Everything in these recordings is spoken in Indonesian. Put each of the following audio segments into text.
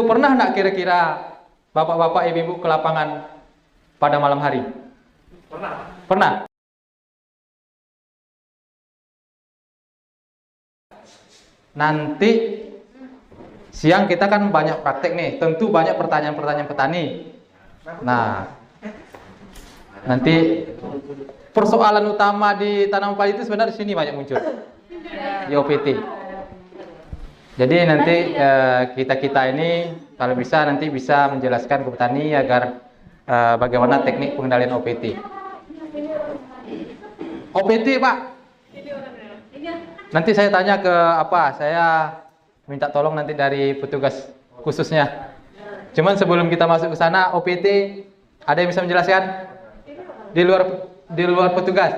Pernah nggak kira-kira bapak-bapak, ibu-ibu ke lapangan pada malam hari? Pernah. Pernah? Nanti siang kita kan banyak praktek nih, tentu banyak pertanyaan-pertanyaan petani. Nah, nanti persoalan utama di tanaman padi itu sebenarnya di sini banyak muncul, di OPT. Jadi nanti kita ini kalau bisa nanti bisa menjelaskan ke petani agar bagaimana teknik pengendalian OPT. OPT Pak, nanti saya tanya ke saya minta tolong nanti dari petugas khususnya. Cuman sebelum kita masuk ke sana, OPT ada yang bisa menjelaskan? Di luar petugas,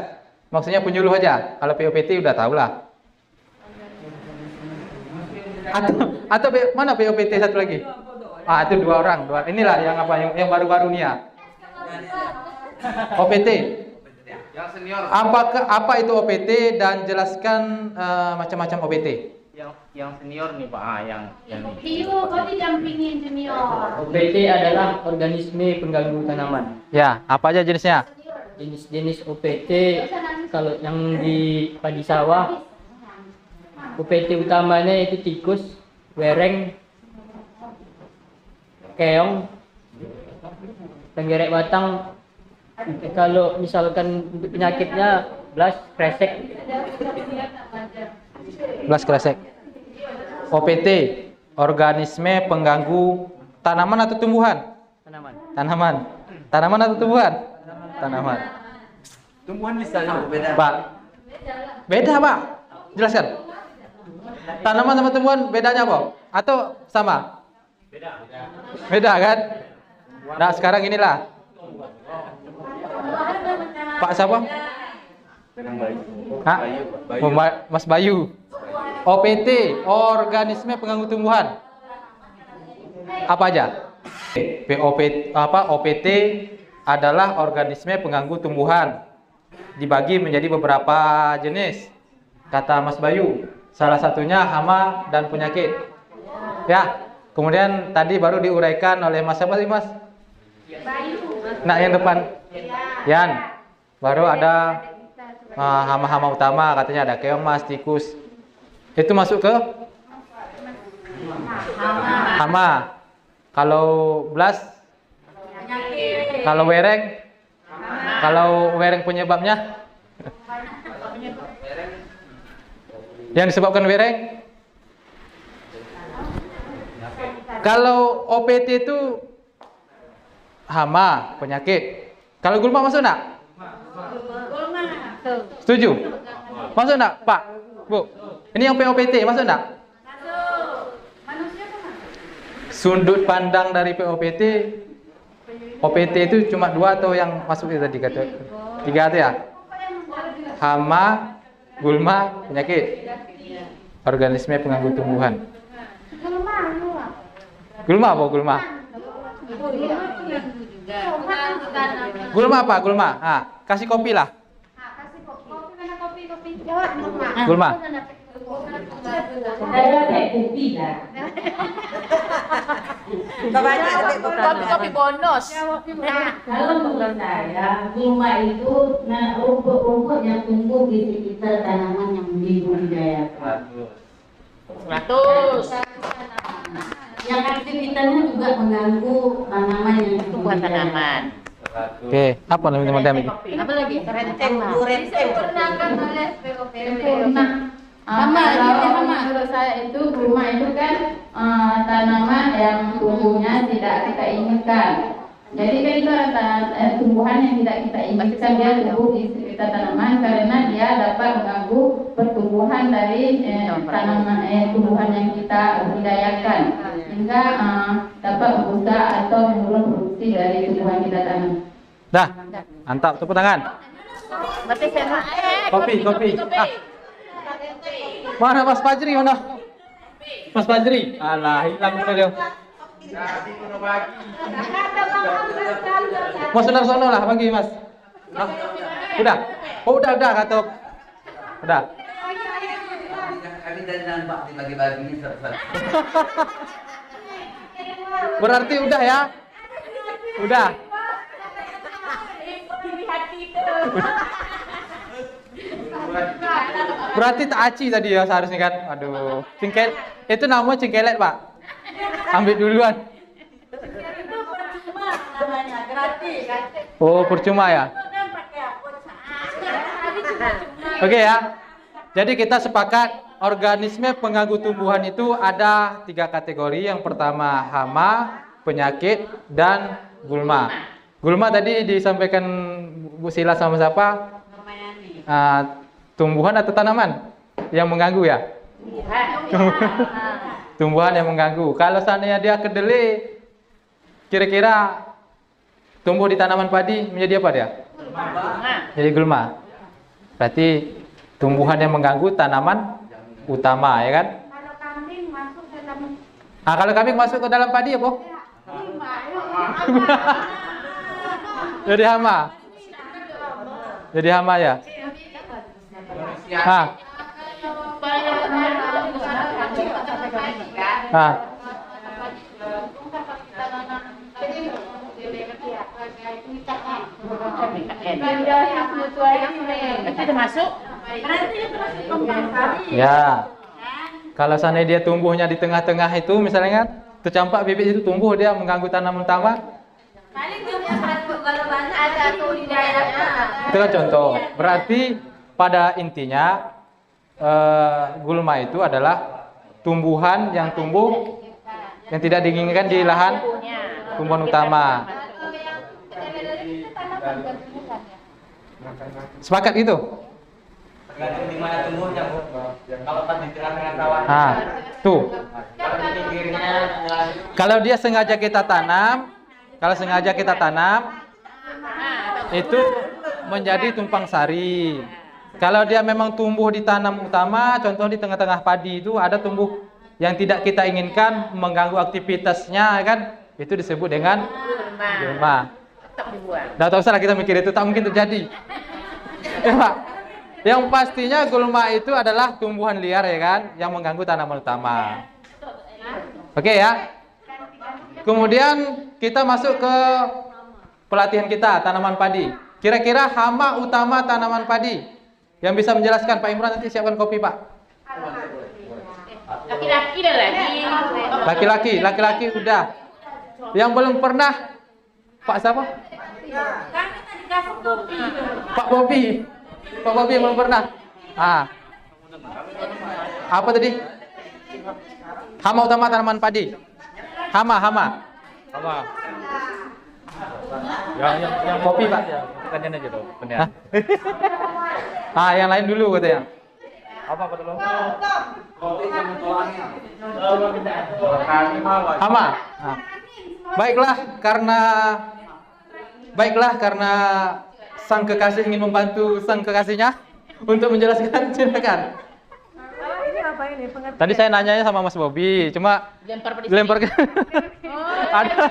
maksudnya penyuluh aja. Kalau POPT udah tahu lah. Atau mana POPT satu lagi? Itu dua orang. Inilah yang baru-baru nih ya. OPT. Yang senior. Apa itu OPT dan jelaskan macam-macam OPT. Yang senior nih Pak, yang Iyo, kau didampingi junior. OPT adalah organisme pengganggu tanaman. Ya, apa aja jenisnya? Jenis-jenis OPT kalau yang di padi sawah, OPT utamanya itu tikus, wereng, keong, tenggerek batang. Kalau misalkan untuk penyakitnya blas, kresek. Belas kresek. OPT, organisme pengganggu tanaman atau tumbuhan? Tanaman. Tanaman atau tumbuhan? Tanaman. tumbuhan misalnya beda. Pak. Beda, Pak. Jelaskan. Tanaman sama tumbuhan bedanya apa? Atau sama? Beda kan? Nah, sekarang inilah. Pak siapa? Hah? Mas Bayu. OPT, organisme pengganggu tumbuhan. Apa aja? OPT adalah organisme pengganggu tumbuhan. Dibagi menjadi beberapa jenis. Kata Mas Bayu, salah satunya hama dan penyakit. Ya, kemudian tadi baru diuraikan oleh Mas siapa sih, Mas? Bayu. Nah, yang depan. Yan. Baru ada hama-hama utama, katanya ada keong, mas, tikus. Itu masuk ke hama. Kalau blas, kalau wereng, kalau wereng penyebabnya, yang disebabkan wereng. Kalau OPT itu hama, penyakit. Kalau gulma masuk enggak? Setuju? Masuk enggak, Pak? Bu? Ini yang POPT, masuk enggak? Sudut pandang dari POPT, OPT itu cuma dua atau yang masuk itu tadi kata? Tiga itu ya? Hama, gulma, penyakit. Organisme pengganggu tumbuhan. Gulma apa gulma? Gulma apa? Gulma. Kasih kopi lah. Gulma. Kopi bonus. Kalau menurut saya, gulma itu rumput-rumput yang tumbuh di sekitar tanaman yang dibudidayakan. 100. Yang aktivitasnya juga mengganggu tanaman yang Tumbuhan tanaman. Oke, apa namanya teman-teman? Apa lagi? Renteng. Disempurnakan oleh POPT. Hama, Menurut saya itu gulma itu kan tanaman yang tumbuhnya tidak kita inginkan. Jadi kan itu adalah tumbuhan yang tidak kita inginkan, dia tumbuh di sekitar tanaman karena dia dapat mengganggu pertumbuhan dari tanaman tumbuhan yang kita budidayakan hingga dapat merusak atau menurun produksi dari tumbuhan kita tanam. Dah, mantap, tepuk tangan. berarti saya Kopi. Mana Mas Fajri, mana? Mas Fajri. Alah, hilang udah dia. Mas sono lah, bagi Mas. Udah. Oh, udah kata. Udah. Kami dari Pak dibagi-bagi ini satu-satu. Berarti udah ya? Udah. Berarti tak aci tadi ya seharusnya kan? Aduh, cengkel. Itu namanya cengkelet, Pak. Ambil duluan. Namanya gratis. Oh, percuma ya? Oke ya. Jadi kita sepakat organisme pengganggu tumbuhan itu ada 3 kategori. Yang pertama hama, penyakit, dan gulma. Gulma tadi disampaikan Bu Sila sama siapa? Tumbuhan atau tanaman yang mengganggu ya? Tumbuhan yang mengganggu. Kalau seandainya dia kedelai, kira-kira tumbuh di tanaman padi menjadi apa dia? Jadi gulma. Berarti tumbuhan yang mengganggu tanaman utama, ya kan? Kalau kambing masuk ke dalam Kalau kambing masuk ke dalam padi apa? Jadi hama. Jadi hama ya. Ah. Ah. Itu udah masuk. Ya. Kalau seandainya dia tumbuhnya di tengah-tengah itu misalnya kan, tercampak bibit itu tumbuh dia mengganggu tanaman utama. ada budidayanya. Itu kan contoh. Berarti pada intinya gulma itu adalah tumbuhan yang tumbuh yang tidak diinginkan di lahan tumbuhan utama. Sepakat gitu? Tergantung di mana tumbuhnya, Bu. Kalau pas di tengah-tengah sawah. Tuh. Kalau di pinggirnya Kalau dia sengaja kita tanam, itu menjadi tumpang sari. Kalau dia memang tumbuh di tanam utama, contoh di tengah-tengah padi itu ada tumbuh yang tidak kita inginkan mengganggu aktivitasnya, kan? Itu disebut dengan gulma. Dah tak usah lah kita mikir itu, tak mungkin terjadi. Ya, Pak. Yang pastinya gulma itu adalah tumbuhan liar, ya kan, yang mengganggu tanaman utama. Oke ya. Kemudian kita masuk ke pelatihan kita, tanaman padi. Kira-kira hama utama tanaman padi yang bisa menjelaskan, Pak Imran, nanti siapkan kopi, Pak. Laki-laki dah lagi. Laki-laki udah. Yang belum pernah, Pak siapa? Kami tadi kasih kopi. Pak Bobi belum pernah. Apa tadi? Hama utama tanaman padi. Hama. Yang kopi, Pak. Bukannya aja dong. Yang lain dulu katanya. Apa dulu? Hama. Baiklah karena sang kekasih ingin membantu sang kekasihnya untuk menjelaskan, silakan. Ini apa ini? Tadi saya nanyanya sama Mas Bobi, cuma dilempar ke ada.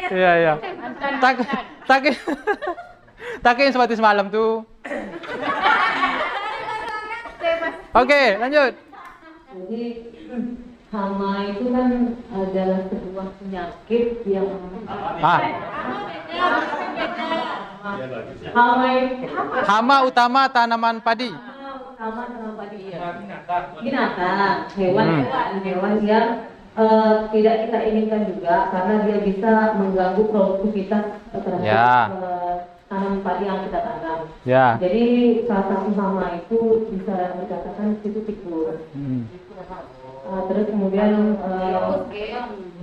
Iya. Tak yang seperti semalam tuh. Oke, lanjut. Jadi hama itu kan adalah sebuah penyakit yang Hama utama tanaman padi. Utama tanaman padi ya. Binatang, hewan yang tidak kita inginkan juga karena dia bisa mengganggu produktivitas terhadap tanaman padi yang kita tanam. Ya. Jadi salah satu hama itu bisa dikatakan itu tikus. Terus kemudian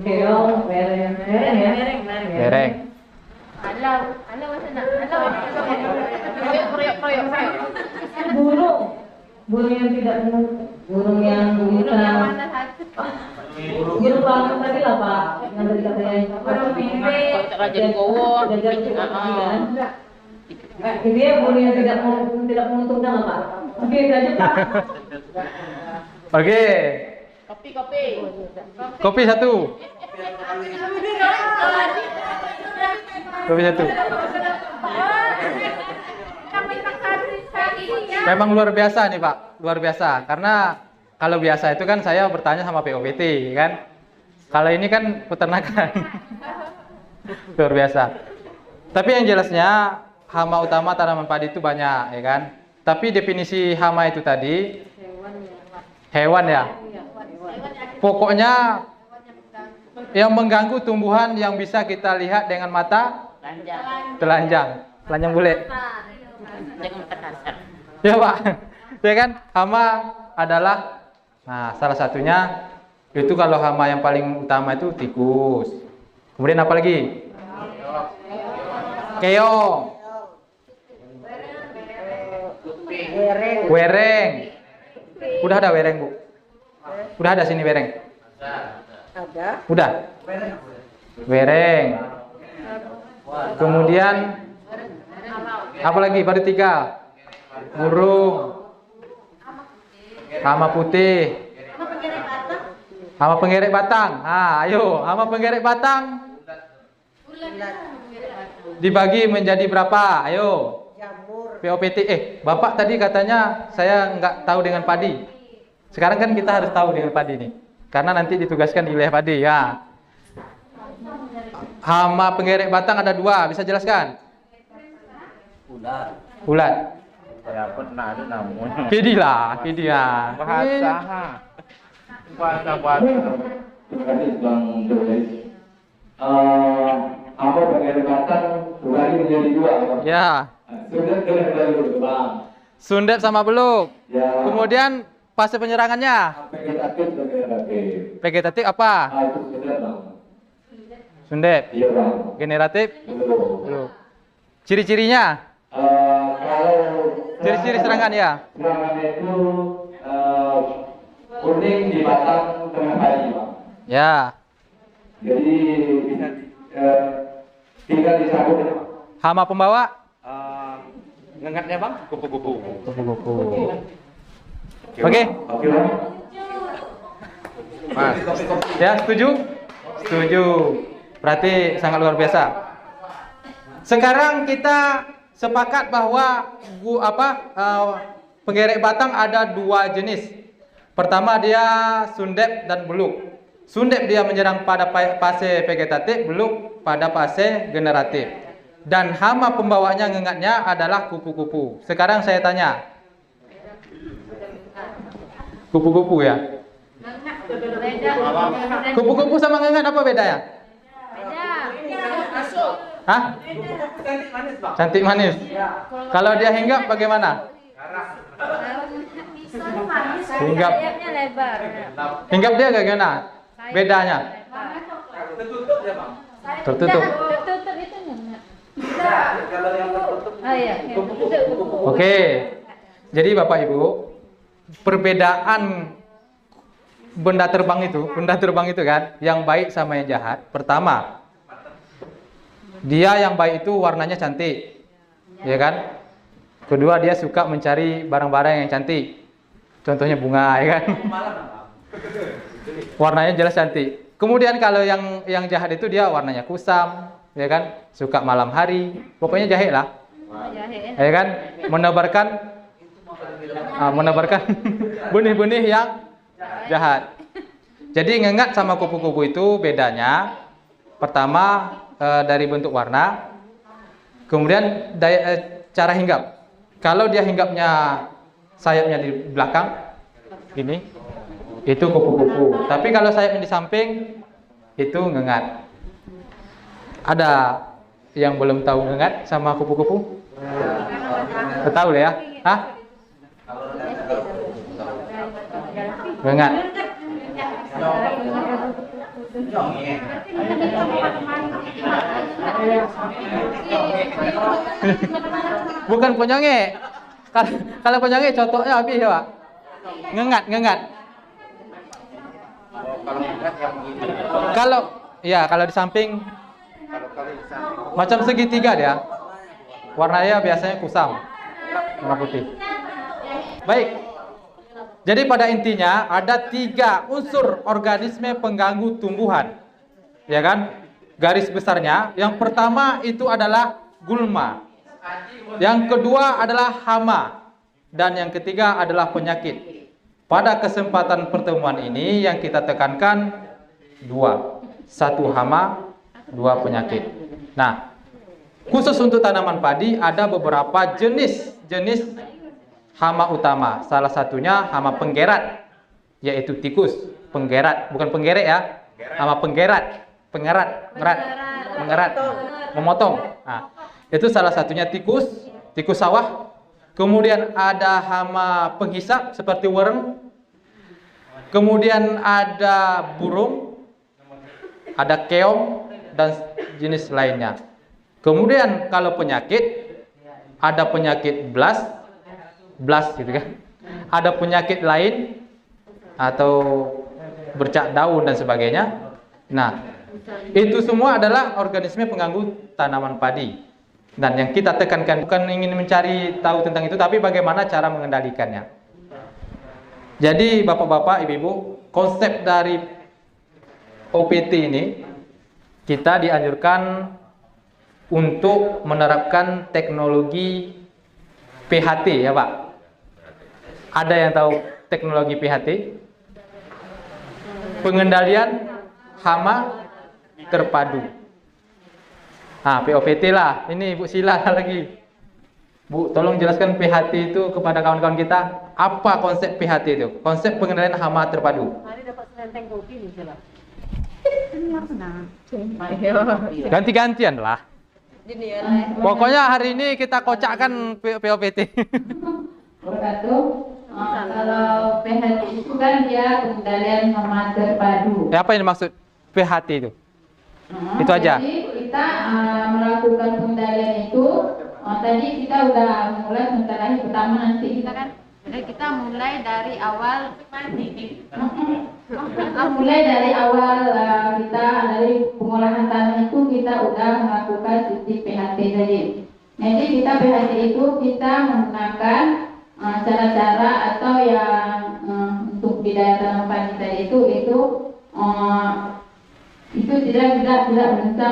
keong, bereng. Burung yang tidak burung yang bisa burung panggang tadi lah, Pak, yang tadi katanya burung pipit jadi gowo. ini ya burung yang tidak menguntungkan lah, Pak. Oke, itu aja, Pak. Oke. Kopi satu. Memang luar biasa nih, Pak. Luar biasa karena kalau biasa itu kan saya bertanya sama POPT kan. Kalau ini kan peternakan. Luar biasa. Tapi yang jelasnya hama utama tanaman padi itu banyak ya kan. Tapi definisi hama itu tadi hewan ya. Pokoknya yang mengganggu tumbuhan yang bisa kita lihat dengan mata telanjang. Telanjang bule. Jangan kasar. Ya Pak. Ya kan? Hama adalah salah satunya itu kalau hama yang paling utama itu tikus. Kemudian apa lagi? Keong. Wereng. Udah ada wereng, Bu? Udah ada sini wereng? Ada. Udah. Wereng. Kemudian apa lagi? Baru 3. Burung. Hama putih. Hama penggerek batang. Ayo, hama penggerek batang dibagi menjadi berapa? Ayo. POPT. Bapak tadi katanya saya nggak tahu dengan padi. Sekarang kan kita harus tahu dengan padi nih. Karena nanti ditugaskan di wilayah padi ya. Hama penggerek batang ada 2, bisa jelaskan? Ulat. Saya pernah ada namanya. Pidi lah. Bahasa. Bang Joris, apa penggerek batang dibagi menjadi 2? Ya. Sudah dulu Bang. Sundep sama beluk. Ya. Kemudian fase penyerangannya. Vegetatif dan generatif. Vegetatif apa? Itu sudah Bang. Sundep. Iya Bang. Generatif. Betul. Beluk. Ciri-cirinya. Kalau Ciri-ciri serangan ya. serangannya itu kuning di batang tengah padi Bang. Ya. Jadi bisa tinggal dicabut aja Bang. Hama pembawa. Ngengatnya Bang, kupu-kupu. Kupu-kupu. Oke. Oke Bang. Mas. Ya, setuju? Setuju. Berarti sangat luar biasa. Sekarang kita sepakat bahwa penggerek batang ada 2 jenis. Pertama dia sundep dan beluk. Sundep dia menyerang pada fase vegetatif, beluk pada fase generatif. Dan hama pembawanya ngengatnya adalah kupu-kupu. Sekarang saya tanya. Kupu-kupu ya? Kupu-kupu sama ngengat apa bedanya? Hah? Cantik manis. Kalau dia hinggap bagaimana? Hinggap. Hinggap dia bagaimana? Bedanya? Tertutup. Oke. Jadi Bapak Ibu, perbedaan benda terbang itu kan, yang baik sama yang jahat. Pertama, dia yang baik itu warnanya cantik, ya kan? Kedua, dia suka mencari barang-barang yang cantik. Contohnya bunga, ya kan? Warnanya jelas cantik. Kemudian kalau yang jahat itu dia warnanya kusam, ya kan? Suka malam hari. Pokoknya jahat lah. Ya kan? Menebarkan benih-benih yang jahat. Jadi ngengat sama kupu-kupu itu bedanya pertama dari bentuk warna, kemudian cara hinggap. Kalau dia hinggapnya sayapnya di belakang, ini, itu kupu-kupu. Tapi kalau sayapnya di samping, itu ngengat. Ada yang belum tahu ngengat sama kupu-kupu? Tahu ya? Hah? Ngengat. Bukan ponyonge. Kalau ponyonge contohnya habis ya, Pak. Ngengat. Kalau di samping macam segitiga dia. Warnanya biasanya kusam, warna putih. Baik. Jadi pada intinya ada 3 unsur organisme pengganggu tumbuhan. Ya kan? Garis besarnya, yang pertama itu adalah gulma. Yang kedua adalah hama. Dan yang ketiga adalah penyakit. pada kesempatan pertemuan ini yang kita tekankan dua, satu hama, dua penyakit. Nah, khusus untuk tanaman padi ada beberapa jenis hama utama. Salah satunya hama penggerat, yaitu tikus. Penggerat, bukan penggerek ya. Hama penggerat, mengerat, memotong. Nah, itu salah satunya tikus sawah. Kemudian ada hama penghisap seperti worm. Kemudian ada burung, ada keong dan jenis lainnya. Kemudian kalau penyakit, ada penyakit blast gitu kan. Ada penyakit lain atau bercak daun dan sebagainya. Nah, itu semua adalah organisme pengganggu tanaman padi. Dan yang kita tekankan bukan ingin mencari tahu tentang itu, tapi bagaimana cara mengendalikannya. Jadi bapak-bapak, ibu-ibu, konsep dari OPT ini kita dianjurkan untuk menerapkan teknologi PHT ya Pak. Ada yang tahu teknologi PHT? Pengendalian hama terpadu. Nah, POPT lah. Ini Bu Sila lagi. Bu, tolong jelaskan PHT itu kepada kawan-kawan kita. Apa konsep PHT itu? Konsep pengendalian hama terpadu. Hari dapat selenteng kopi nih Sila. Ganti-gantian lah. Pokoknya hari ini kita kocakkan POPT. Kalau PHT itu kan dia pengendalian hama terpadu. Apa yang dimaksud PHT itu? Itu aja. Jadi kita melakukan pengendalian itu. Tadi kita udah mulai sebentar lagi pertama, nanti kita mulai dari awal. Kita dari pengolahan tanah itu kita udah melakukan sistem PHT tadi. Jadi kita PHT itu kita menggunakan cara-cara atau yang untuk budidaya tanam padi tadi itu tidak bisa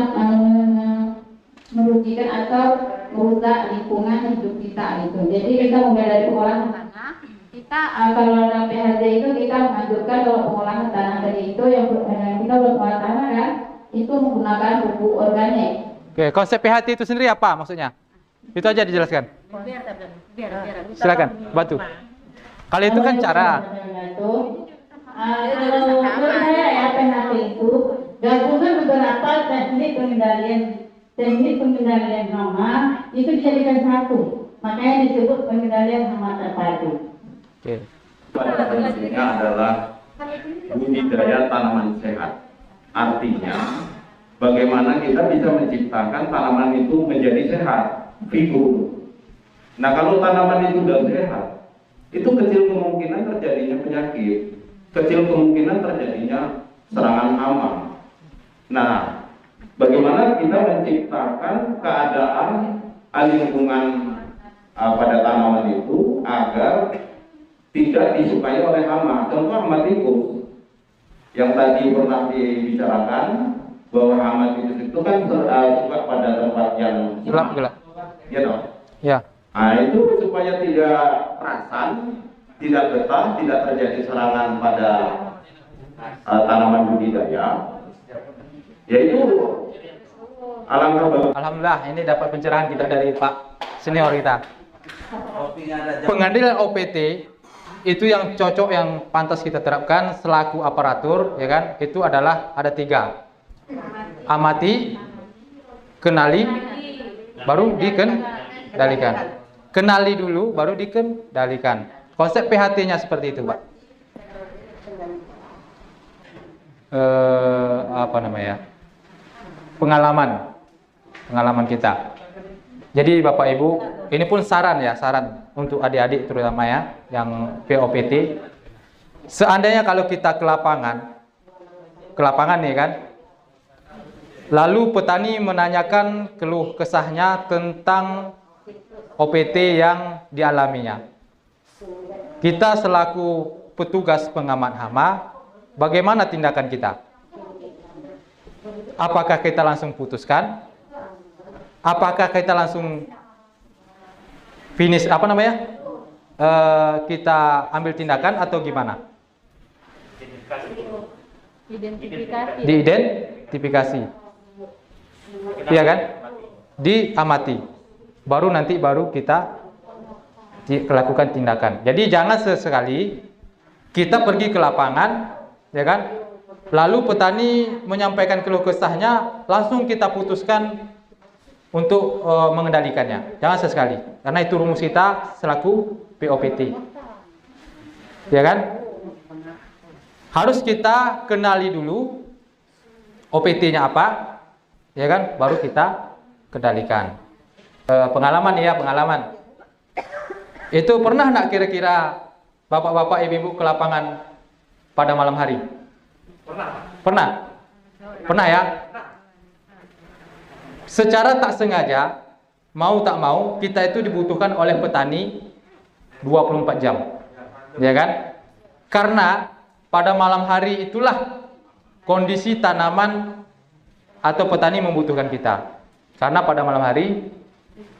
merugikan atau merusak lingkungan hidup kita gitu. Jadi kita mulai dari pengolahan tanah. Kita kalau dalam PHT itu kita menganjurkan kalau pengolahan tanah tadi itu yang kita pengolahan tanah kan itu menggunakan pupuk organik. Oke, konsep PHT itu sendiri apa maksudnya? Itu aja dijelaskan. Silakan, bantu. Kalau itu kan cara. Kalau menurut saya ya PHT itu gabungan beberapa teknik pengendalian hama itu dijadikan satu, makanya disebut pengendalian hama terpadu. Oke. Pada prinsipnya adalah budidaya tanaman sehat. Artinya bagaimana kita bisa menciptakan tanaman itu menjadi sehat, figur. Nah, kalau tanaman itu sudah sehat, itu kecil kemungkinan terjadinya penyakit, kecil kemungkinan terjadinya serangan hama. Nah, bagaimana kita menciptakan keadaan lingkungan pada tanaman itu agar tidak disukai oleh hama. Contoh hama tikus yang tadi pernah dibicarakan bahwa hama tikus itu kan suka pada tempat yang gelap, ya dong. Ya. Nah, itu supaya tidak perasan, tidak betah, tidak terjadi serangan pada tanaman budidaya. Yaitu alangkah bagus. Alhamdulillah, ini dapat pencerahan kita dari Pak senior kita. Pengendalian OPT itu yang cocok, yang pantas kita terapkan selaku aparatur, ya kan? Itu adalah ada 3. Amati, kenali, baru dikendalikan. Kenali dulu, baru dikendalikan. Konsep PHT-nya seperti itu, Pak. Apa namanya? Pengalaman kita. Jadi Bapak Ibu, ini pun saran untuk adik-adik terutama ya, yang POPT. Seandainya kalau kita ke lapangan nih kan, lalu petani menanyakan keluh kesahnya tentang OPT yang dialaminya. Kita selaku petugas pengamat hama, bagaimana tindakan kita? Apakah kita langsung putuskan? Apakah kita langsung finish kita ambil tindakan atau gimana? Identifikasi. Diidentifikasi. Iya kan? Diamati. Baru kita lakukan tindakan. Jadi jangan sesekali kita pergi ke lapangan, ya kan? Lalu petani menyampaikan keluh kesahnya, langsung kita putuskan untuk mengendalikannya. Jangan sesekali, karena itu rumus kita selaku POPT. Ya kan? Harus kita kenali dulu OPT-nya apa, ya kan? Baru kita kendalikan. Pengalaman ya, pengalaman. Itu pernah enggak kira-kira bapak-bapak, ibu-ibu ke lapangan pada malam hari? Pernah? Pernah ya? Secara tak sengaja, mau tak mau, kita itu dibutuhkan oleh petani 24 jam. Ya kan? Karena pada malam hari itulah kondisi tanaman atau petani membutuhkan kita. Karena pada malam hari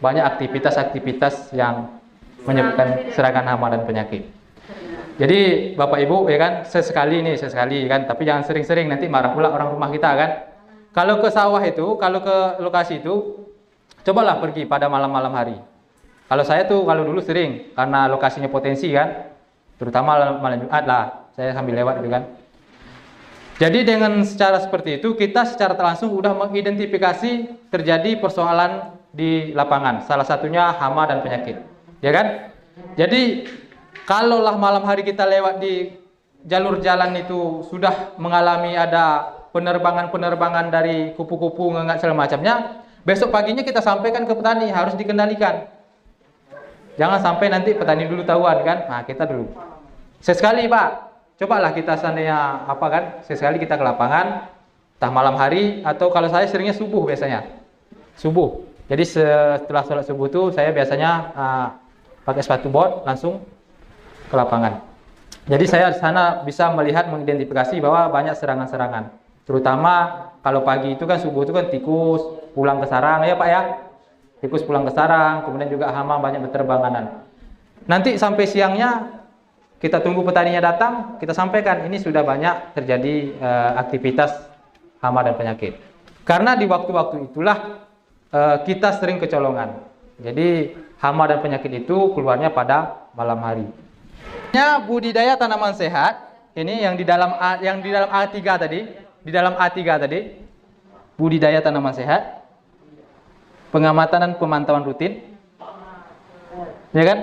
banyak aktivitas-aktivitas yang menyebabkan serangan hama dan penyakit. Jadi Bapak Ibu ya kan, sesekali kan, tapi jangan sering-sering, nanti marah pula orang rumah kita kan. Kalau ke sawah itu, kalau ke lokasi itu, cobalah pergi pada malam-malam hari. Kalau saya tuh kalau dulu sering, karena lokasinya potensi kan, terutama malam Jumat lah, saya sambil lewat gitu kan. Jadi dengan secara seperti itu, kita secara langsung udah mengidentifikasi terjadi persoalan di lapangan. Salah satunya hama dan penyakit, ya kan? Jadi kalaulah malam hari kita lewat di jalur jalan itu sudah mengalami ada penerbangan dari kupu-kupu, ngengat segala macamnya, besok paginya kita sampaikan ke petani, harus dikendalikan. Jangan sampai nanti petani dulu tahuan kan, nah kita dulu. Sesekali Pak, cobalah kita seandainya apa kan, sesekali kita ke lapangan, entah malam hari atau kalau saya seringnya subuh biasanya. Subuh. Jadi setelah sholat subuh itu saya biasanya pakai sepatu bot langsung ke lapangan. Jadi saya di sana bisa melihat, mengidentifikasi bahwa banyak serangan-serangan. Terutama kalau pagi itu kan subuh itu kan tikus pulang ke sarang ya Pak ya. Tikus pulang ke sarang, kemudian juga hama banyak berterbangan. Nanti sampai siangnya kita tunggu petaninya datang, kita sampaikan ini sudah banyak terjadi aktivitas hama dan penyakit. Karena di waktu-waktu itulah kita sering kecolongan. Jadi hama dan penyakit itu keluarnya pada malam hari. Budidaya tanaman sehat ini yang di dalam A3 tadi, budidaya tanaman sehat, pengamatan dan pemantauan rutin, ya kan?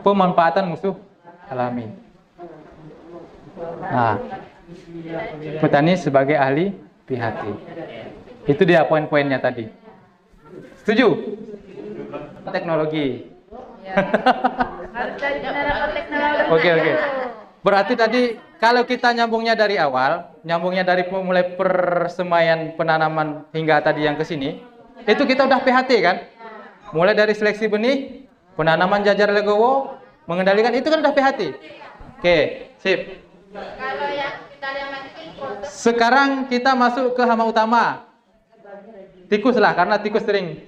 Pemanfaatan musuh alami. Nah, petani sebagai ahli PHT. Itu dia poin-poinnya tadi. Setuju? Teknologi. Harus cari penerapan teknologi. Oke. Berarti tadi kalau kita nyambungnya dari awal, nyambungnya dari mulai persemaian penanaman hingga tadi yang ke sini, itu kita udah PHT kan? Mulai dari seleksi benih, penanaman jajar legowo, mengendalikan itu kan udah PHT. Oke, sip. Kalau yang kita lihat tikus. Sekarang kita masuk ke hama utama. Tikus lah, karena tikus sering.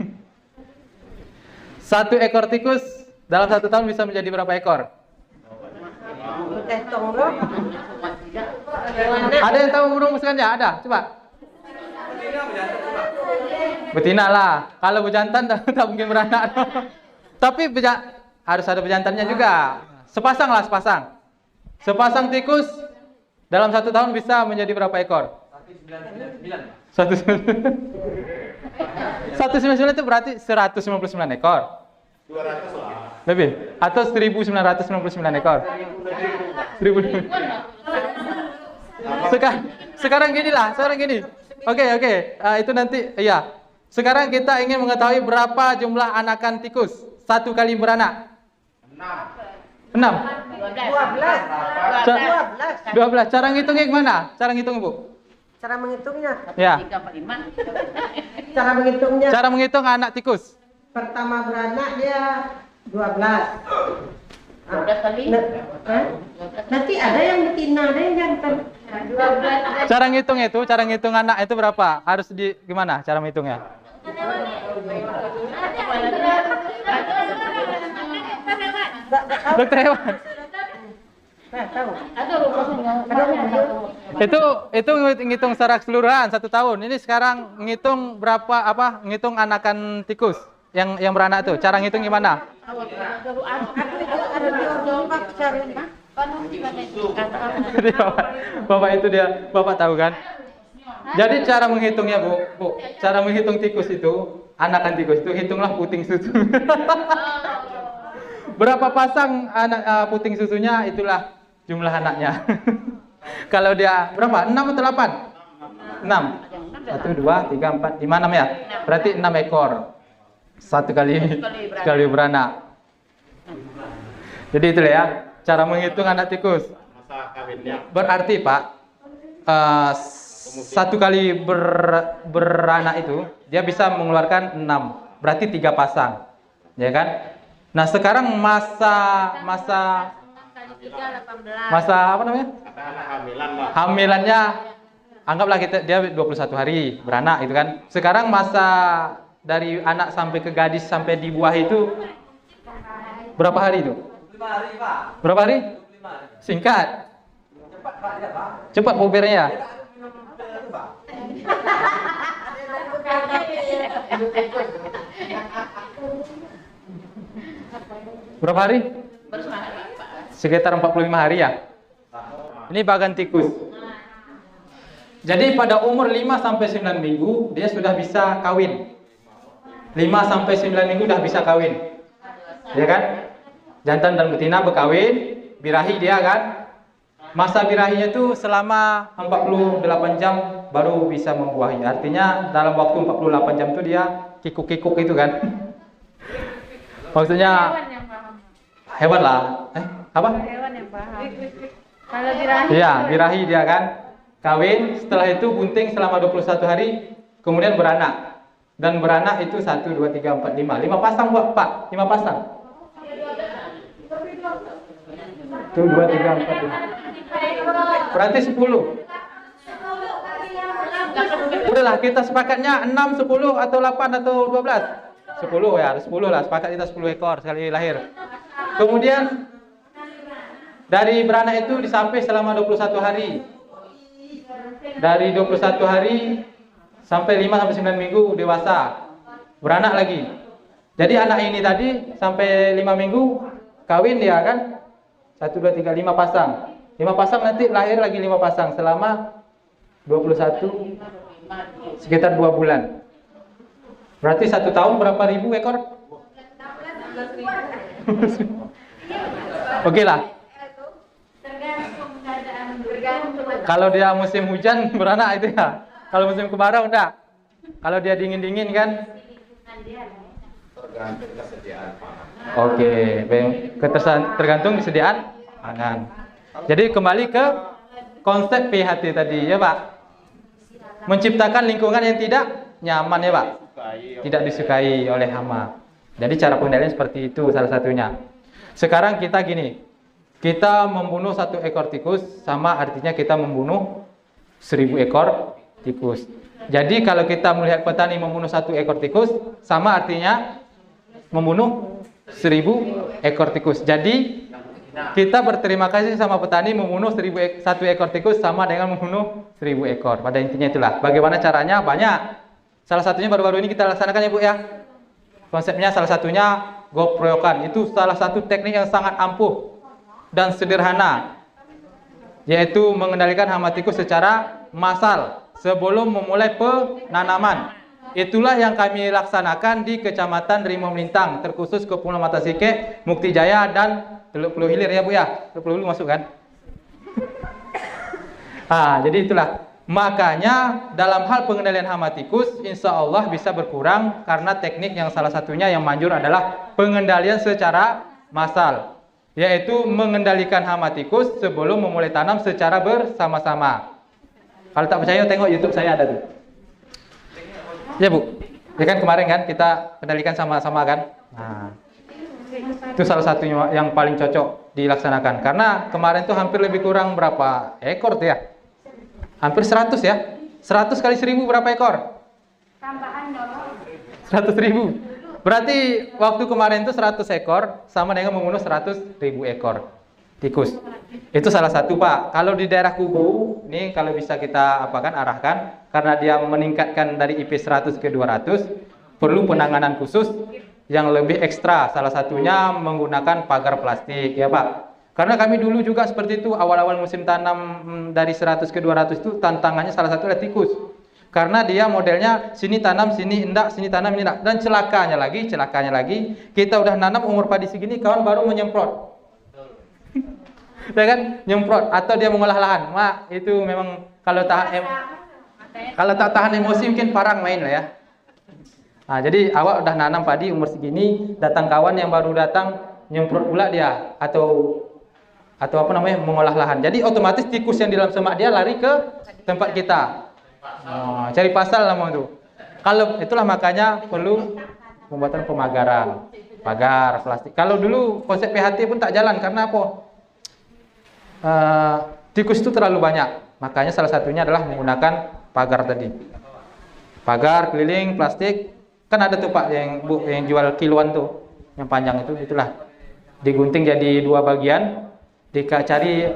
1 ekor tikus dalam 1 tahun bisa menjadi berapa ekor? Ada yang tahu merumuskannya? Ada? Coba. Betina lah. Kalau bejantan tak mungkin beranak. Tapi harus ada bejantannya juga. Sepasang lah, sepasang. Sepasang tikus dalam 1 tahun bisa menjadi berapa ekor? 199 itu berarti 199 ekor. 200 lah. Lebih? Atau 1999 ekor? 1000. Sekarang gini. Oke. Itu nanti, iya. Sekarang kita ingin mengetahui berapa jumlah anakan tikus 1 kali beranak. 6. 12. Cara ngitungnya gimana? Cara ngitung, Bu? Cara menghitungnya? Ya. 3/5. Cara menghitungnya? Cara menghitung anak tikus. Pertama beranak dia 12. 12 kali. Nanti ada yang betina, ada yang jantan. 12. Cara ngitung anak itu berapa? Harus gimana cara menghitungnya? Dokter hewan. Ada rumusnya. Itu ngitung secara keseluruhan 1 tahun. Ini sekarang ngitung ngitung anakan tikus yang beranak tuh. Cara ngitung gimana? Jadi Bapak itu Bapak tahu kan? Jadi cara menghitungnya Bu, cara menghitung tikus itu, anakan tikus itu hitunglah puting susu. Berapa pasang anak puting susunya, itulah jumlah anaknya. Kalau dia berapa? 6 atau 8? 6. 1, 2, 3, 4, 5, 6 ya? Berarti 6 ekor. Satu kali beranak. Jadi itulah ya, cara menghitung anak tikus. Berarti Pak, 1 kali beranak itu, dia bisa mengeluarkan 6. Berarti 3 pasang. Ya kan? Nah sekarang masa apa namanya? Hamilannya anggaplah dia 21 hari beranak itu kan. Sekarang masa dari anak sampai ke gadis sampai di buah itu berapa hari itu? 5 hari, Pak. Berapa hari? 5 hari. Singkat. Cepat, Pak, dia, Pak. Cepat pubernya. Berapa hari? Sekitar 45 hari ya. Ini bagan tikus. Jadi pada umur 5 sampai 9 minggu dia sudah bisa kawin. 5 sampai 9 minggu sudah bisa kawin. Ya kan? Jantan dan betina berkawin, birahi dia kan. Masa birahinya itu selama 48 jam baru bisa membuahi. Artinya dalam waktu 48 jam itu dia kikuk-kikuk itu kan. Maksudnya hewan lah. Apa? Hewan yang paham. Kalau birahi. Iya, birahi dia kan. Kawin, setelah itu bunting selama 21 hari, kemudian beranak. Dan beranak itu 1, 2, 3, 4, 5. 5 pasang buat Pak, 5 pasang. 1, 2, 3, 4, 5. Berarti 10. Udahlah, kita sepakatnya 6, 10, atau 8, atau 12. 10 ya, 10 lah. Sepakat kita 10 ekor sekali lahir. Kemudian dari beranak itu disampai selama 21 hari. Dari 21 hari sampai 5 sampai 9 minggu dewasa. Beranak lagi. Jadi anak ini tadi sampai 5 minggu kawin dia kan. 1, 2, 3, 5 pasang. 5 pasang nanti lahir lagi 5 pasang selama 21 sekitar 2 bulan. Berarti 1 tahun berapa ribu ekor? Oke lah. Kalau dia musim hujan beranak itu ya. Kalau musim kemarau enggak. Kalau dia dingin-dingin kan. Tergantung kesediaan pangan. Oke, tergantung kesediaan pangan. Jadi kembali ke konsep PHT tadi ya Pak. Menciptakan lingkungan yang tidak nyaman ya Pak. Tidak disukai oleh hama. Jadi cara pengendalian seperti itu salah satunya. Sekarang kita gini, kita membunuh 1 ekor tikus sama artinya kita membunuh 1000 ekor tikus. Jadi kalau kita melihat petani membunuh 1 ekor tikus sama artinya membunuh 1000 ekor tikus. Jadi kita berterima kasih sama petani membunuh 1 ekor tikus sama dengan membunuh 1000 ekor. Pada intinya itulah. Bagaimana caranya? Banyak. Salah satunya baru-baru ini kita laksanakan ya Bu ya. Konsepnya salah satunya goproyokan. Itu salah satu teknik yang sangat ampuh dan sederhana, yaitu mengendalikan hama tikus secara massal sebelum memulai penanaman. Itulah yang kami laksanakan di Kecamatan Rimau Melintang, terkhusus ke Pulau Mata Sike, Mukti Jaya dan Teluk Puluh Hilir ya Bu ya. Teluk Puluh Hilir masuk kan? Jadi itulah. Makanya dalam hal pengendalian hama tikus insya Allah bisa berkurang karena teknik yang salah satunya yang manjur adalah pengendalian secara massal, yaitu mengendalikan hama tikus sebelum memulai tanam secara bersama-sama. Kalau tak percaya tengok YouTube saya ada tuh. Ya Bu, ya kan kemarin kan kita kendalikan sama-sama kan. Itu salah satunya yang paling cocok dilaksanakan karena kemarin tuh hampir lebih kurang berapa ekor tuh ya? Hampir 100 ya. 100 kali 1000 berapa ekor? Tambahan dong. 100.000. Berarti waktu kemarin itu 100 ekor sama dengan membunuh 100.000 ekor tikus. Itu salah satu, Pak. Kalau di daerah Kubu, ini kalau bisa kita arahkan, karena dia meningkatkan dari IP 100 ke 200, perlu penanganan khusus yang lebih ekstra. Salah satunya menggunakan pagar plastik, ya Pak. Karena kami dulu juga seperti itu, awal-awal musim tanam dari 100 ke 200 itu tantangannya salah satu adalah tikus. Karena dia modelnya sini tanam, sini enggak, sini tanam, ini enggak. Dan celakanya lagi, kita udah nanam umur padi segini, kawan baru menyemprot. Ya kan? Nyemprot, atau dia mengolah lahan. Mak, itu memang kalau tak tahan emosi mungkin parang main lah ya. Nah, jadi awak udah nanam padi umur segini, datang kawan yang baru datang, nyemprot pula dia, atau mengolah lahan. Jadi otomatis tikus yang di dalam semak dia lari ke tempat kita. Cari pasal nama itu. Kalau itulah makanya perlu pembuatan pemagaran, pagar plastik. Kalau dulu konsep PHT pun tak jalan karena apa? Tikus itu terlalu banyak. Makanya salah satunya adalah menggunakan pagar tadi. Pagar keliling plastik. Kan ada tuh Pak yang jual kiloan tuh, yang panjang itu, itulah digunting jadi 2 bagian. Dicari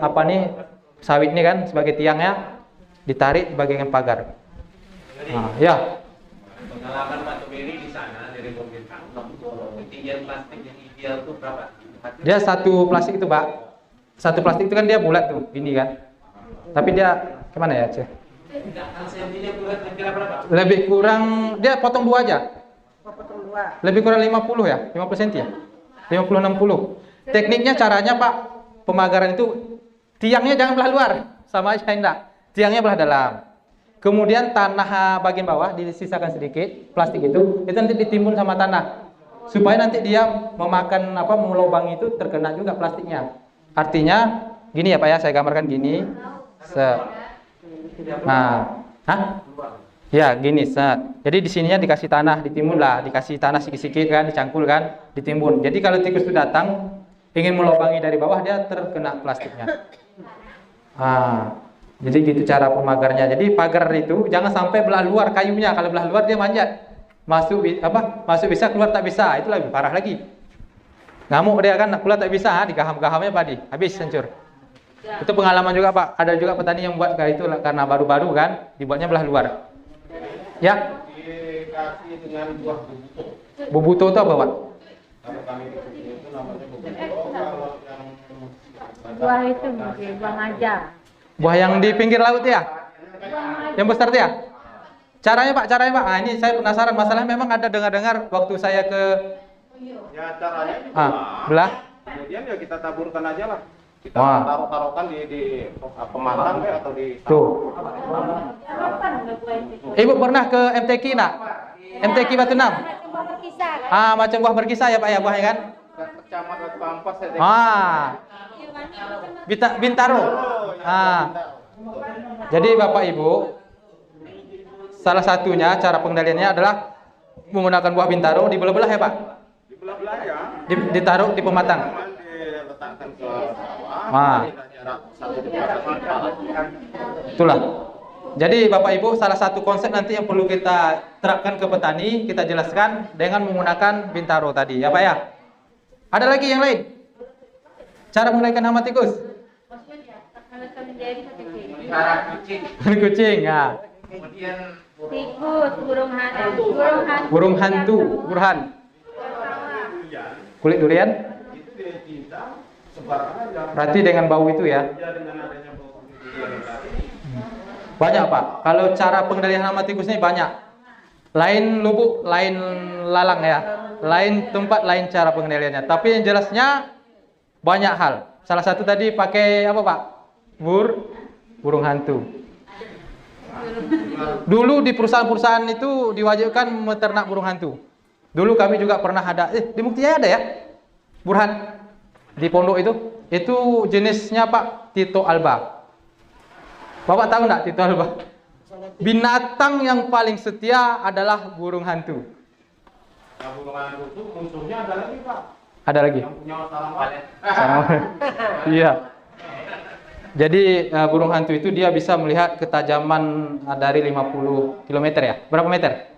sawit nih kan sebagai tiangnya, ditarik bagian pagar. Ya. Pengalaman Pak Toberi di sana dari pemerintah, ketinggian plastik yang ideal itu berapa? Dia satu plastik itu Pak, satu plastik itu kan dia bulat tuh, gini kan. Tapi dia gimana ya Cek? Lebih kurang, dia potong 2 aja. Lebih kurang 50 ya, 50 cm ya, 50-60. Tekniknya caranya Pak, pemagaran itu tiangnya jangan belah luar, sama aja enggak. Tiangnya belah dalam. Kemudian tanah bagian bawah disisakan sedikit, plastik itu nanti ditimbun sama tanah. Supaya nanti dia memakan melubangi itu terkena juga plastiknya. Artinya gini ya Pak ya, saya gambarkan gini. Ya gini set. Jadi di sininya dikasih tanah, ditimbun lah, dikasih tanah sikit-sikit kan, dicangkul kan, ditimbun. Jadi kalau tikus itu datang ingin melubangi dari bawah, dia terkena plastiknya. Jadi gitu cara pemagarnya. Jadi pagar itu jangan sampai belah luar kayunya. Kalau belah luar dia manjat. Masuk bisa, keluar tak bisa. Itu lebih parah lagi. Ngamuk dia kan, keluar tak bisa, digaham-gahamnya padi, habis hancur. Itu pengalaman juga Pak. Ada juga petani yang buat kayak itu karena baru-baru kan, dibuatnya belah luar. Ya. Dikasih dengan buah bubuto. Bubuto itu apa Pak? Kalau kami di sini itu namanya bubuto. Kalau yang Buah itu mungkin buah aja. Buah yang di pinggir laut ya? Yang besar itu ya? Caranya Pak. Ini saya penasaran, masalahnya memang ada dengar-dengar waktu saya ke caranya belah. Kemudian ya kita taburkan aja lah. Kita taruhkan di pematang atau di Tuh. Ibu pernah ke MTQ nak? MTQ Batu Enam? Macam buah berkisah ya Pak ya, buahnya kan? Kecamatan Pampas ya. Bintaro. Jadi Bapak Ibu, salah satunya cara pengendaliannya adalah menggunakan buah bintaro dibelah-belah ya Pak? Dibelah-belah ya. Ditaruh di pematang. Diletakkan ke sawah. Itulah. Jadi Bapak Ibu, salah satu konsep nanti yang perlu kita terapkan ke petani, kita jelaskan dengan menggunakan bintaro tadi, ya Pak ya. Ada lagi yang lain? Cara mengendalikan hama tikus? Kucing, ya. Tikus, burung hantu. Burung hantu, burhan. Kulit durian? Berarti dengan bau itu ya? Banyak Pak. Kalau cara pengendalian hama tikus ini banyak. Lain lubuk, lain lalang ya. Lain tempat, lain cara pengendaliannya. Tapi yang jelasnya banyak hal. Salah satu tadi pakai apa Pak? Burung hantu. Dulu di perusahaan-perusahaan itu diwajibkan meternak burung hantu. Dulu kami juga pernah ada, di Muktia ada ya? Burhan di pondok itu jenisnya Pak Tito Alba. Bapak tahu enggak Tito Alba? Binatang yang paling setia adalah burung hantu. Nah, burung hantu itu musuhnya ada lagi Pak. Ada lagi? Yang punya sarang. Iya. Jadi burung hantu itu dia bisa melihat ketajaman dari 50 km ya. Berapa meter?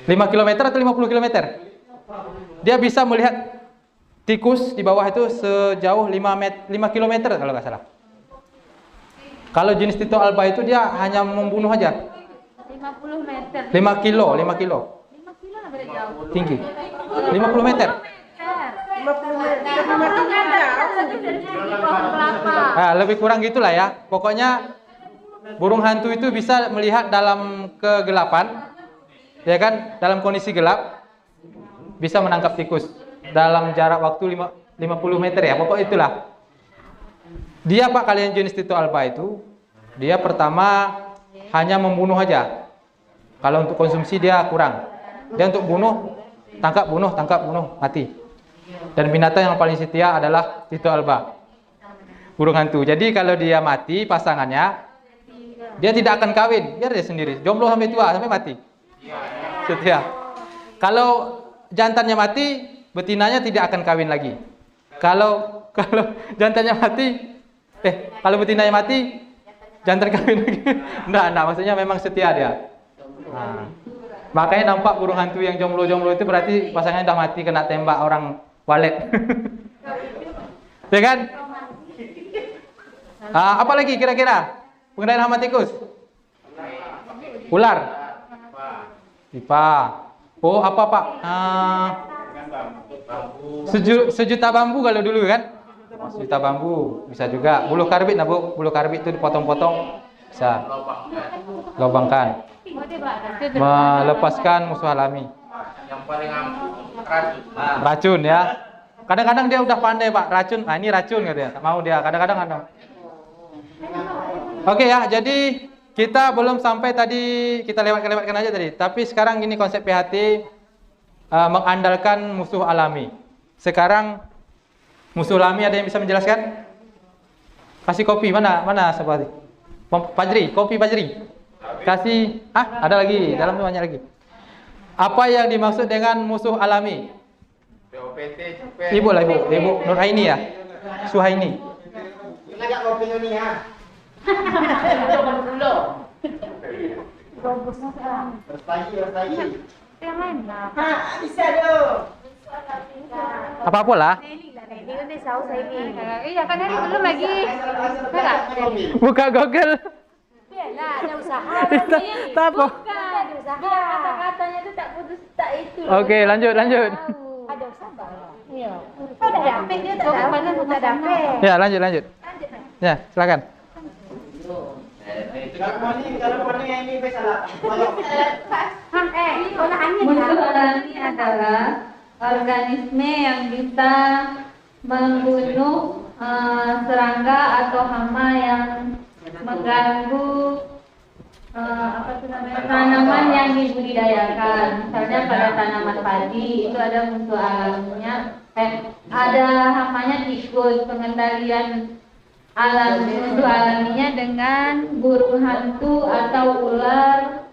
5 km atau 50 km? dia bisa melihat tikus di bawah itu sejauh 5 km kalau nggak salah. Kalau jenis Tito alba itu dia hanya membunuh aja. 50 meter. 5 kilo. 5 kilo lah beda jauh. Tinggi. 50 meter. 50 meter. Nah, lebih kurang gitulah ya. Pokoknya burung hantu itu bisa melihat dalam kegelapan, ya kan? Dalam kondisi gelap bisa menangkap tikus dalam jarak waktu 50 meter ya. Pokok itulah. Dia Pak, kalian jenis Tito alba itu, dia pertama hanya membunuh aja. Kalau untuk konsumsi dia kurang. Dia untuk bunuh, tangkap, bunuh, mati. Dan binatang yang paling setia adalah Tito alba, burung hantu. Jadi kalau dia mati pasangannya, dia tidak akan kawin, biar dia sendiri, jomblo sampai tua, sampai mati. Setia. Kalau jantannya mati, betinanya tidak akan kawin lagi. Kalau jantannya mati, kalau betinanya mati, jantan kawin lagi. Enggak, maksudnya memang setia dia. Nah, makanya nampak burung hantu yang jomblo-jomblo itu berarti pasangannya udah mati kena tembak orang walet. Ya kan? Apa lagi kira-kira? Pengendalian hama tikus? Ular? Pipa. Oh, apa Pak? Sejuta bambu kalau dulu kan? Sejuta bambu bisa juga. Buluh karbit nah Bu, buluh karbit itu dipotong-potong bisa. Lobangkan. Melepaskan musuh alami. Yang paling racun. Racun ya. Kadang-kadang dia udah pandai Pak, racun. Nah, ini racun katanya. Tak mau dia. Kadang-kadang ada. Oke ya, jadi kita belum sampai tadi, kita lewatkan aja tadi. Tapi sekarang gini konsep PHT mengandalkan musuh alami. Sekarang musuh alami ada yang bisa menjelaskan? Kasih kopi mana seperti? Fajri, kopi Fajri. Kasih, ada lagi, dalam itu banyak lagi. Apa yang dimaksud dengan musuh alami? POPT, Ibu Nurhaini ya? Suhaini. Ngajak kopi ini ya. Berstagi. Yang lain lah. Bisa dong. Apa-apa lah. Ini kan saus ini. Iya kan ini belum lagi. Enggak. Buka Google. Biarlah ada usaha. Tak apa. Ada usaha. Kata-katanya itu tak putus tak itu. Oke, lanjut. Ada usaha. Iya. Kau dah dapet dia tak tahu mana tak dapet. Ya, lanjut. Ya, silakan. Kalau paling ini salah. Musuh alami adalah organisme yang bisa membunuh serangga atau hama yang mengganggu tanaman yang dibudidayakan. Misalnya pada tanaman padi itu ada musuh alaminya, ada hamanya tikus. Pengendalian musuh alaminya dengan burung hantu atau ular,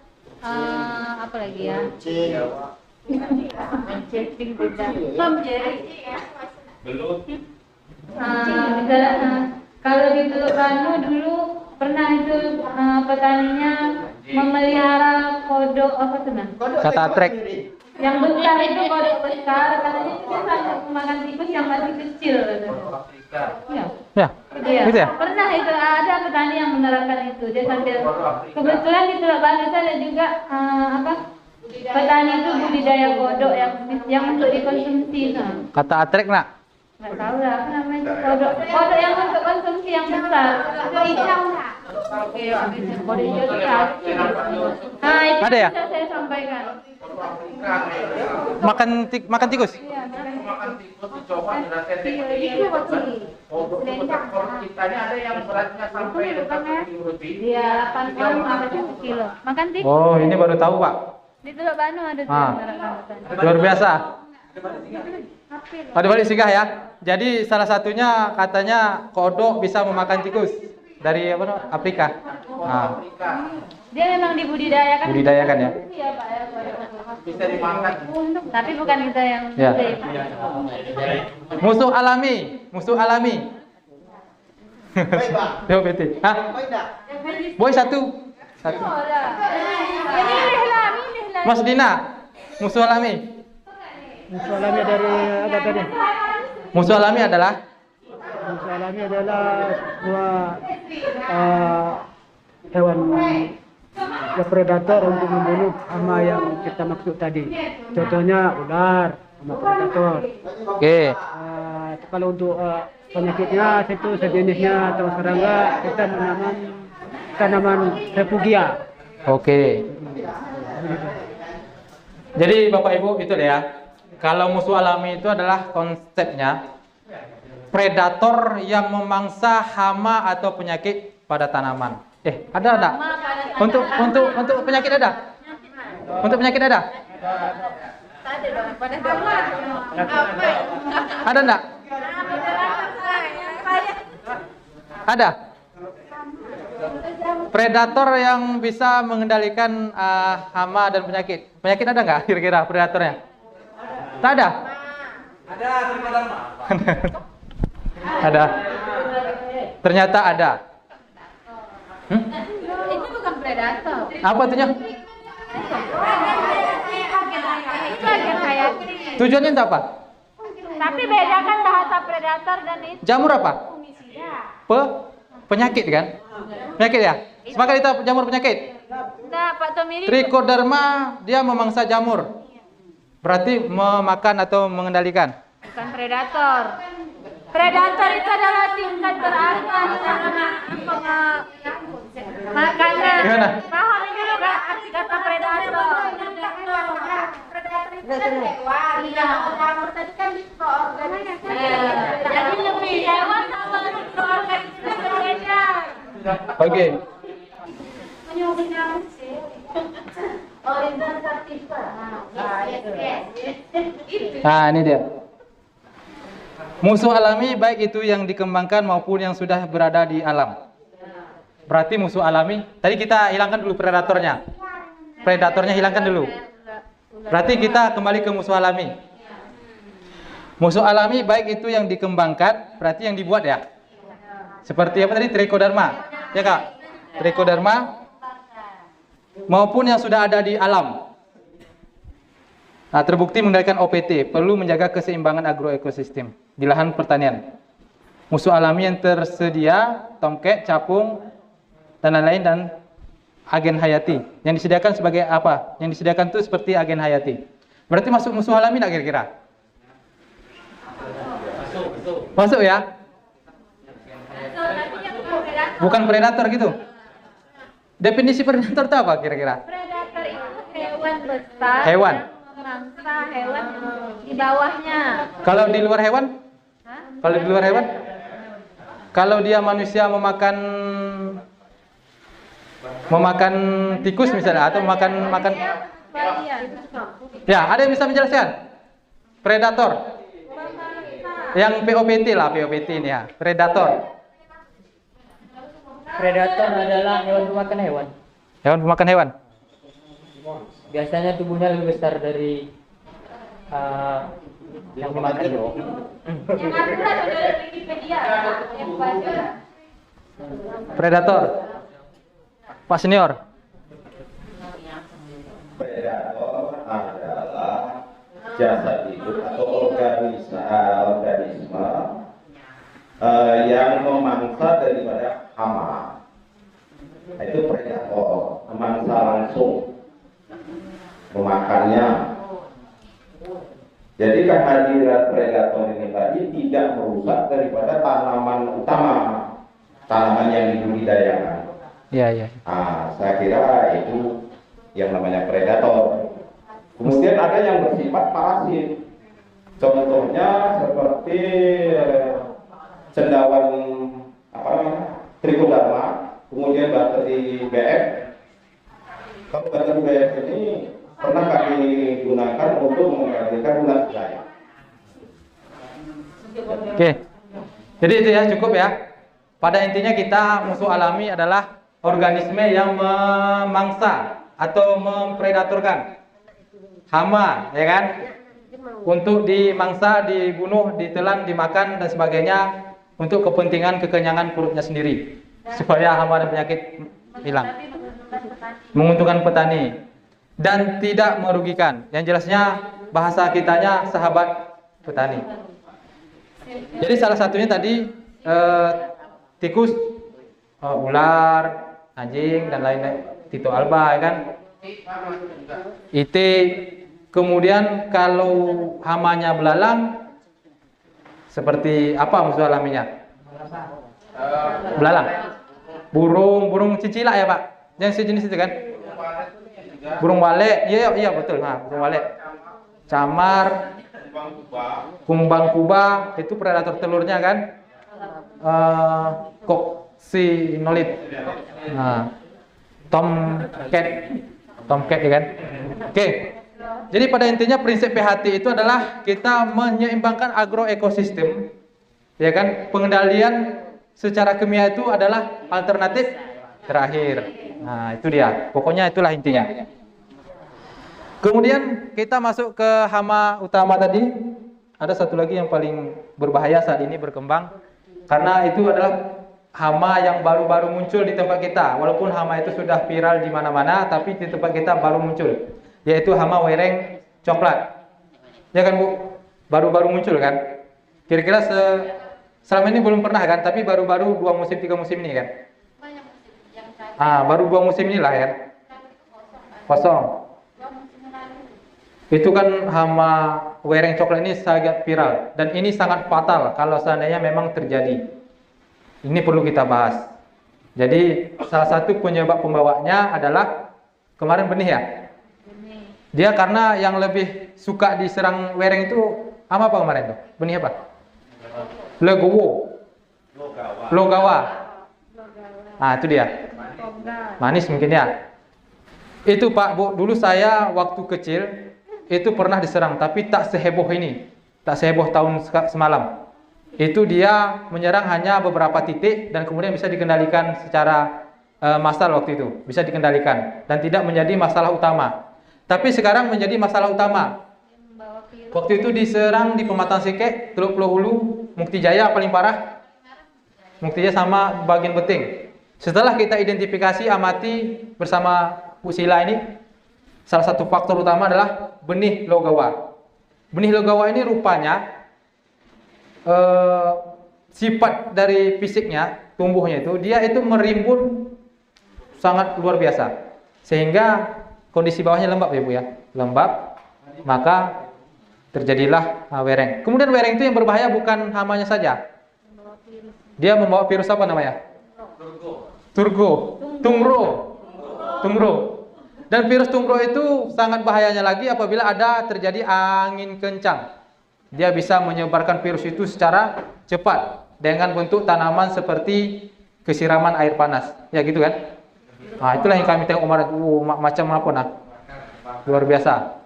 apa lagi ya? Kalau di Teluk Banu dulu pernah itu petaninya memelihara kodok Kata trek. yang besar itu kodok besar, katanya itu bisa memakan tikus yang masih kecil. Ya. Gitu ya? Pernah itu ada petani yang menerapkan itu. Dia sambil kebetulan di Teluk Banu itu ada juga petani itu budidaya kodok yang untuk dikonsumsi. Kata atrek nak. Nggak tahu lah apa namanya, kodok yang untuk konsumsi yang besar. Hijau lah. Kodok hijau itu nah itu Ada ya? bisa saya sampaikan. Makan tikus. Makan tikus dicoba sudah setek. Itu waktu Kitanya ada yang beratnya sampai 1 kilo lebih. dia 80 sampai 1 kilo. Makan tikus. Oh, ini baru tahu Pak. Di Teluk Banu ada tuh rambutan. Luar biasa. Ada balik singgah ya. Jadi salah satunya katanya kodok bisa memakan tikus dari Afrika. Nah, Dia memang dibudidayakan. budidayakan ya. Iya, Pak ya. Bisa dimakan. Tapi bukan kita yang Ya. beli. Musuh alami. Baik, Bang. DOPT. Hah? Baik enggak? Boy satu. Milih lah. Mas Dina, musuh alami. Musuh alami dari apa tadi? Musuh alami adalah Musuh alami adalah sebuah hewan ya, predator untuk membunuh hama yang kita maksud tadi. Contohnya ular, hama predator. Oke. Kalau untuk penyakitnya itu sejenisnya atau serangga, kita menanam tanaman refugia. Oke. Jadi Bapak Ibu itu deh ya. Kalau musuh alami itu adalah konsepnya predator yang memangsa hama atau penyakit pada tanaman. Ada? Untuk penyakit ada? Untuk penyakit ada? Ada enggak? Ada? Predator yang bisa mengendalikan hama dan penyakit. Penyakit ada nggak kira-kira predatornya? Tak ada? Ada, Trikodama. Ada. Ternyata ada. Itu bukan predator. Apa tuh? Itu agen hayati. Tujuannya untuk apa? Tapi bedakan bahasa predator dan itu. Jamur apa? Penyakit kan? Penyakit ya? Sepakat kita jamur penyakit? Nah, Pak Tomiri. Trichoderma dia memangsa jamur. Berarti memakan atau mengendalikan. Bukan predator. Predator itu adalah tingkat teratas. Makanya pahami dulu Kak arti kata predator. Predator itu kan hewan. Iya, jamur tadi kan mikroorganisme. Jadi lebih hewan sama mikroorganisme berbeda. Oke. Nah, ini dia. Musuh alami baik itu yang dikembangkan maupun yang sudah berada di alam. Berarti musuh alami, tadi kita hilangkan dulu predatornya. Predatornya hilangkan dulu. Berarti kita kembali ke musuh alami. Musuh alami baik itu yang dikembangkan, berarti yang dibuat ya. Seperti apa tadi? Trichoderma. Ya Kak? Trichoderma maupun yang sudah ada di alam. Nah, terbukti mengendalikan OPT, perlu menjaga keseimbangan agroekosistem di lahan pertanian. Musuh alami yang tersedia, tomcat, capung, dan lain-lain, dan agen hayati. Yang disediakan sebagai apa? Yang disediakan itu seperti agen hayati. Berarti masuk musuh alami nggak kira-kira? Masuk ya? Bukan predator gitu? Definisi predator itu apa kira-kira? Predator itu hewan besar. Hewan. Memangsa hewan di bawahnya. Kalau di luar hewan? Kalau di luar hewan? Kalau dia manusia memakan tikus misalnya atau makan ya, ada yang bisa menjelaskan? Predator. Yang POPT lah, POPT ini ya. Predator. Predator adalah hewan pemakan hewan. Hewan pemakan hewan. Biasanya tubuhnya lebih besar dari yang dimakan. Yang akurat dari Wikipedia. Yang baca. Predator. Pak Senior. Predator adalah jasad hidup atau organisme yang memangsa daripada hama. Itu predator, memangsa langsung, memakannya. Jadi kehadiran predator ini tadi tidak merusak daripada tanaman utama, tanaman yang dibudidayakan. Iya. Saya kira itu yang namanya predator. Kemudian ada yang bersifat parasit. Contohnya seperti cendawan Trichoderma, kemudian bakteri BF. Kalau bakteri BF ini pernah kami gunakan untuk mengendalikan ulat gaya. Oke. Jadi itu ya, cukup ya. Pada intinya kita musuh alami adalah organisme yang memangsa atau mempredatorkan hama, ya kan? Untuk dimangsa, dibunuh, ditelan, dimakan dan sebagainya untuk kepentingan kekenyangan perutnya sendiri, supaya hama dan penyakit hilang. Menguntungkan petani dan tidak merugikan. Yang jelasnya bahasa kitanya sahabat petani. Jadi salah satunya tadi tikus, ular, anjing dan lain-lain, Tito alba, ya kan? Ite. Kemudian kalau hamanya belalang, seperti apa musuh alaminya? Belalang. Burung cicilak ya Pak? Yang sejenis itu kan? Burung walet, iya betul, burung walet. Camar, kumbang kuba, itu predator telurnya kan? Coccinolid. Nah, tomcat ya kan? Oke. Jadi pada intinya prinsip PHT itu adalah kita menyeimbangkan agroekosistem, ya kan? Pengendalian secara kimia itu adalah alternatif terakhir. Nah, itu dia. Pokoknya itulah intinya. Kemudian kita masuk ke hama utama tadi. Ada satu lagi yang paling berbahaya saat ini berkembang, karena itu adalah hama yang baru-baru muncul di tempat kita. Walaupun hama itu sudah viral di mana-mana, tapi di tempat kita baru muncul, yaitu hama wereng coklat. Ya kan Bu? Baru-baru muncul kan? Kira-kira selama ini belum pernah kan? Tapi baru-baru 2 musim 3 musim ini kan? Baru 2 musim inilah ya. Kosong. Itu kan hama wereng coklat ini sangat viral dan ini sangat fatal kalau seandainya memang terjadi. Ini perlu kita bahas. Jadi salah satu penyebab pembawanya adalah kemarin benih ya. Dia karena yang lebih suka diserang wereng itu apa kemarin tuh? Benih apa? Logawa. Nah, itu dia. Manis mungkin ya. Itu Pak Bu, dulu saya waktu kecil itu pernah diserang, tapi tak seheboh ini. Tak seheboh tahun semalam. Itu dia menyerang hanya beberapa titik dan kemudian bisa dikendalikan secara massal waktu itu. Bisa dikendalikan dan tidak menjadi masalah utama. Tapi sekarang menjadi masalah utama. Waktu itu diserang di Pematang Sikek, Teluk Pulau Hulu, Mukti Jaya paling parah. Mukti Jaya sama bagian Beting. Setelah kita identifikasi, amati bersama Bu Sila ini, salah satu faktor utama adalah benih logawa. Benih logawa ini rupanya sifat dari fisiknya, tumbuhnya itu, dia itu merimbun sangat luar biasa. Sehingga kondisi bawahnya lembab ya Bu ya, lembab, maka terjadilah wereng. Kemudian wereng itu yang berbahaya bukan hamanya saja. Dia membawa virus apa namanya? Tungro. Dan virus tungro itu sangat bahayanya lagi apabila ada terjadi angin kencang. Dia bisa menyebarkan virus itu secara cepat dengan bentuk tanaman seperti kesiraman air panas. Ya gitu kan? Nah, itulah yang kami tengok kemarin, macam apa nah. Luar biasa.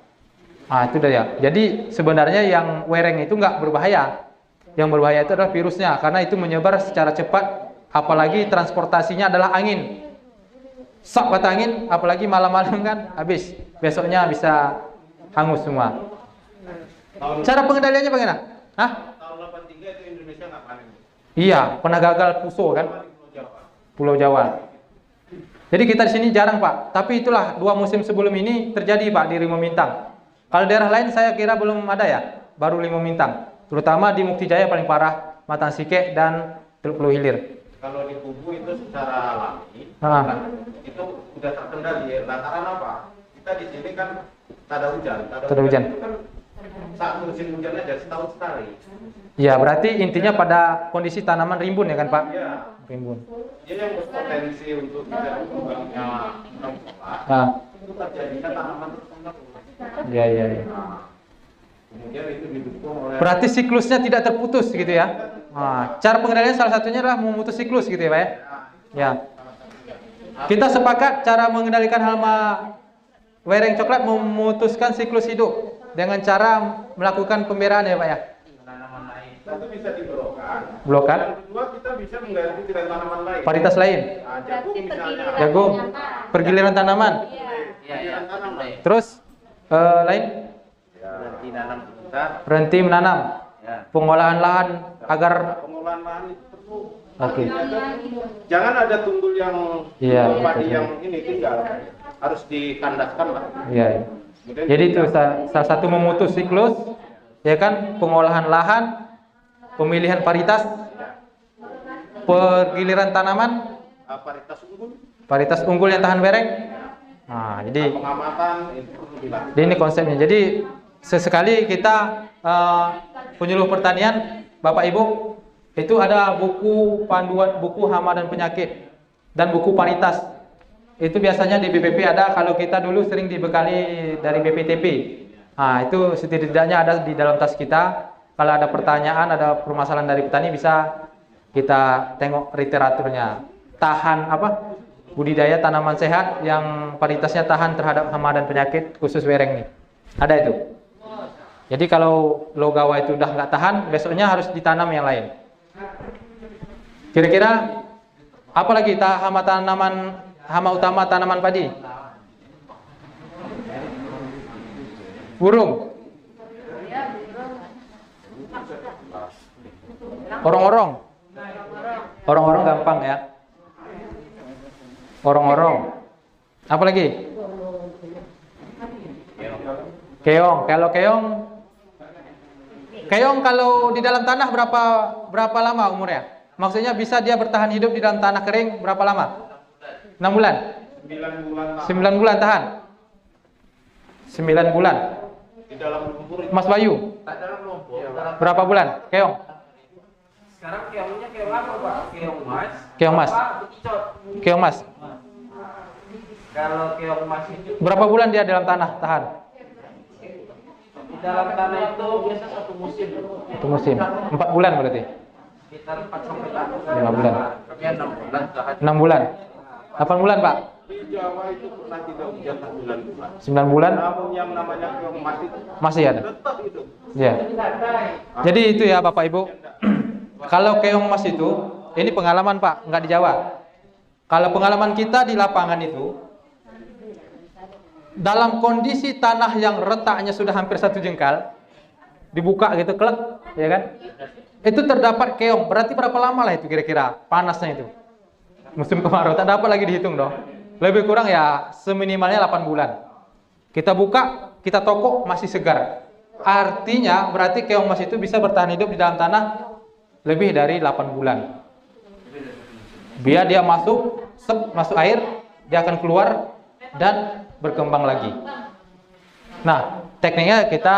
Nah, itu dia. Jadi sebenarnya yang wereng itu nggak berbahaya. Yang berbahaya itu adalah virusnya karena itu menyebar secara cepat, apalagi transportasinya adalah angin. Sak bata angin, apalagi malam-malam kan habis. Besoknya bisa hangus semua. Cara pengendaliannya bagaimana? Hah? Tahun 83 itu Indonesia nggak panen. Iya, pernah gagal puso kan? Pulau Jawa. Jadi kita di sini jarang Pak. Tapi itulah 2 musim sebelum ini terjadi Pak di Rimau Mintang. Kalau daerah lain saya kira belum ada ya, baru Rimau Mintang. Terutama di Mukti Jaya paling parah, Matang Sikek dan Teluk Pulau Hilir. Kalau di Kubu itu secara alami, itu sudah terkendali. Lantaran apa? Kita di sini kan tak ada hujan. Tak ada hujan. Itu kan saat musim hujan aja setahun sekali. Ya, berarti intinya pada kondisi tanaman rimbun ya kan Pak? Iya. Rimbun. Jadi yang berpotensi untuk bisa berkembangnya itu terjadinya tanaman tertentu. Iya. Kemudian itu didukung oleh. Berarti siklusnya tidak terputus gitu ya? Nah, cara pengendalian salah satunya adalah memutus siklus gitu ya Pak ya? Ya. Kita sepakat cara mengendalikan hama wereng coklat memutuskan siklus hidup dengan cara melakukan pemberaan ya Pak ya? Satu bisa diblokan. Blokan. Yang kedua kita bisa mengganti dengan tanaman lain. Varietas lain. Nah, jagung misalnya. Jagung. Pergiliran tanaman. Iya. Terus lain? Berhenti nanam sebentar. Berhenti menanam. Ya. Pengolahan lahan agar. Pengolahan lahan itu perlu. Oke. Jangan ada tunggul yang Iya, padi betul. yang ini tinggal. Harus dikandaskan lah. Iya. Jadi itu salah satu memutus siklus, ya kan, pengolahan lahan, pemilihan varietas, pergiliran tanaman, varietas unggul yang tahan bereng. Nah, jadi ini konsepnya. Jadi sesekali kita penyuluh pertanian, Bapak Ibu, itu ada buku panduan, buku hama dan penyakit, dan buku varietas. Itu biasanya di BPP ada, kalau kita dulu sering dibekali dari BPTP. Nah, itu setidaknya ada di dalam tas kita. Kalau ada pertanyaan, ada permasalahan dari petani, bisa kita tengok literaturnya. Tahan apa? Budidaya tanaman sehat yang varietasnya tahan terhadap hama dan penyakit khusus wereng nih. Ada itu. Jadi kalau logawa itu udah nggak tahan, besoknya harus ditanam yang lain. Kira-kira apa lagi hama utama tanaman padi? Burung. Orong-orong. Orong-orong gampang ya. Orong-orong. Apa lagi? Keong. Kalau keong kalau di dalam tanah berapa lama umurnya? Maksudnya bisa dia bertahan hidup di dalam tanah kering berapa lama? 6 bulan? 9 bulan tahan? 9 bulan. Di dalam lumpur itu. Mas Bayu? Berapa bulan? Keong? Sekarang keongnya keong apa, Pak? Keong mas. Keong mas. Keong mas. Kalau keong mas itu Berapa bulan dia dalam tanah tahan? di dalam tanah itu biasa 1 musim. 1 musim. 4 bulan berarti? Sekitar 4 sampai 5 5 bulan. Tapi 6 bulan tahan. 6 bulan. 8 bulan, Pak? Di Jawa itu pernah tidak hujan 9 bulan. 9 bulan? Namun yang namanya keong mas itu Masih ada? tetap hidup. Ya. Jadi itu ya Bapak Ibu. Kalau keong mas itu, ini pengalaman Pak, nggak di Jawa. Kalau pengalaman kita di lapangan itu, dalam kondisi tanah yang retaknya sudah hampir 1 jengkal, dibuka gitu, klek, ya kan? Itu terdapat keong. Berarti berapa lama lah itu kira-kira panasnya itu? Musim kemarau, tak dapat lagi dihitung dong. Lebih kurang ya seminimalnya 8 bulan. Kita buka, kita tokok masih segar. Artinya berarti keong mas itu bisa bertahan hidup di dalam tanah lebih dari 8 bulan. Biar dia masuk air, dia akan keluar dan berkembang lagi. Nah, tekniknya kita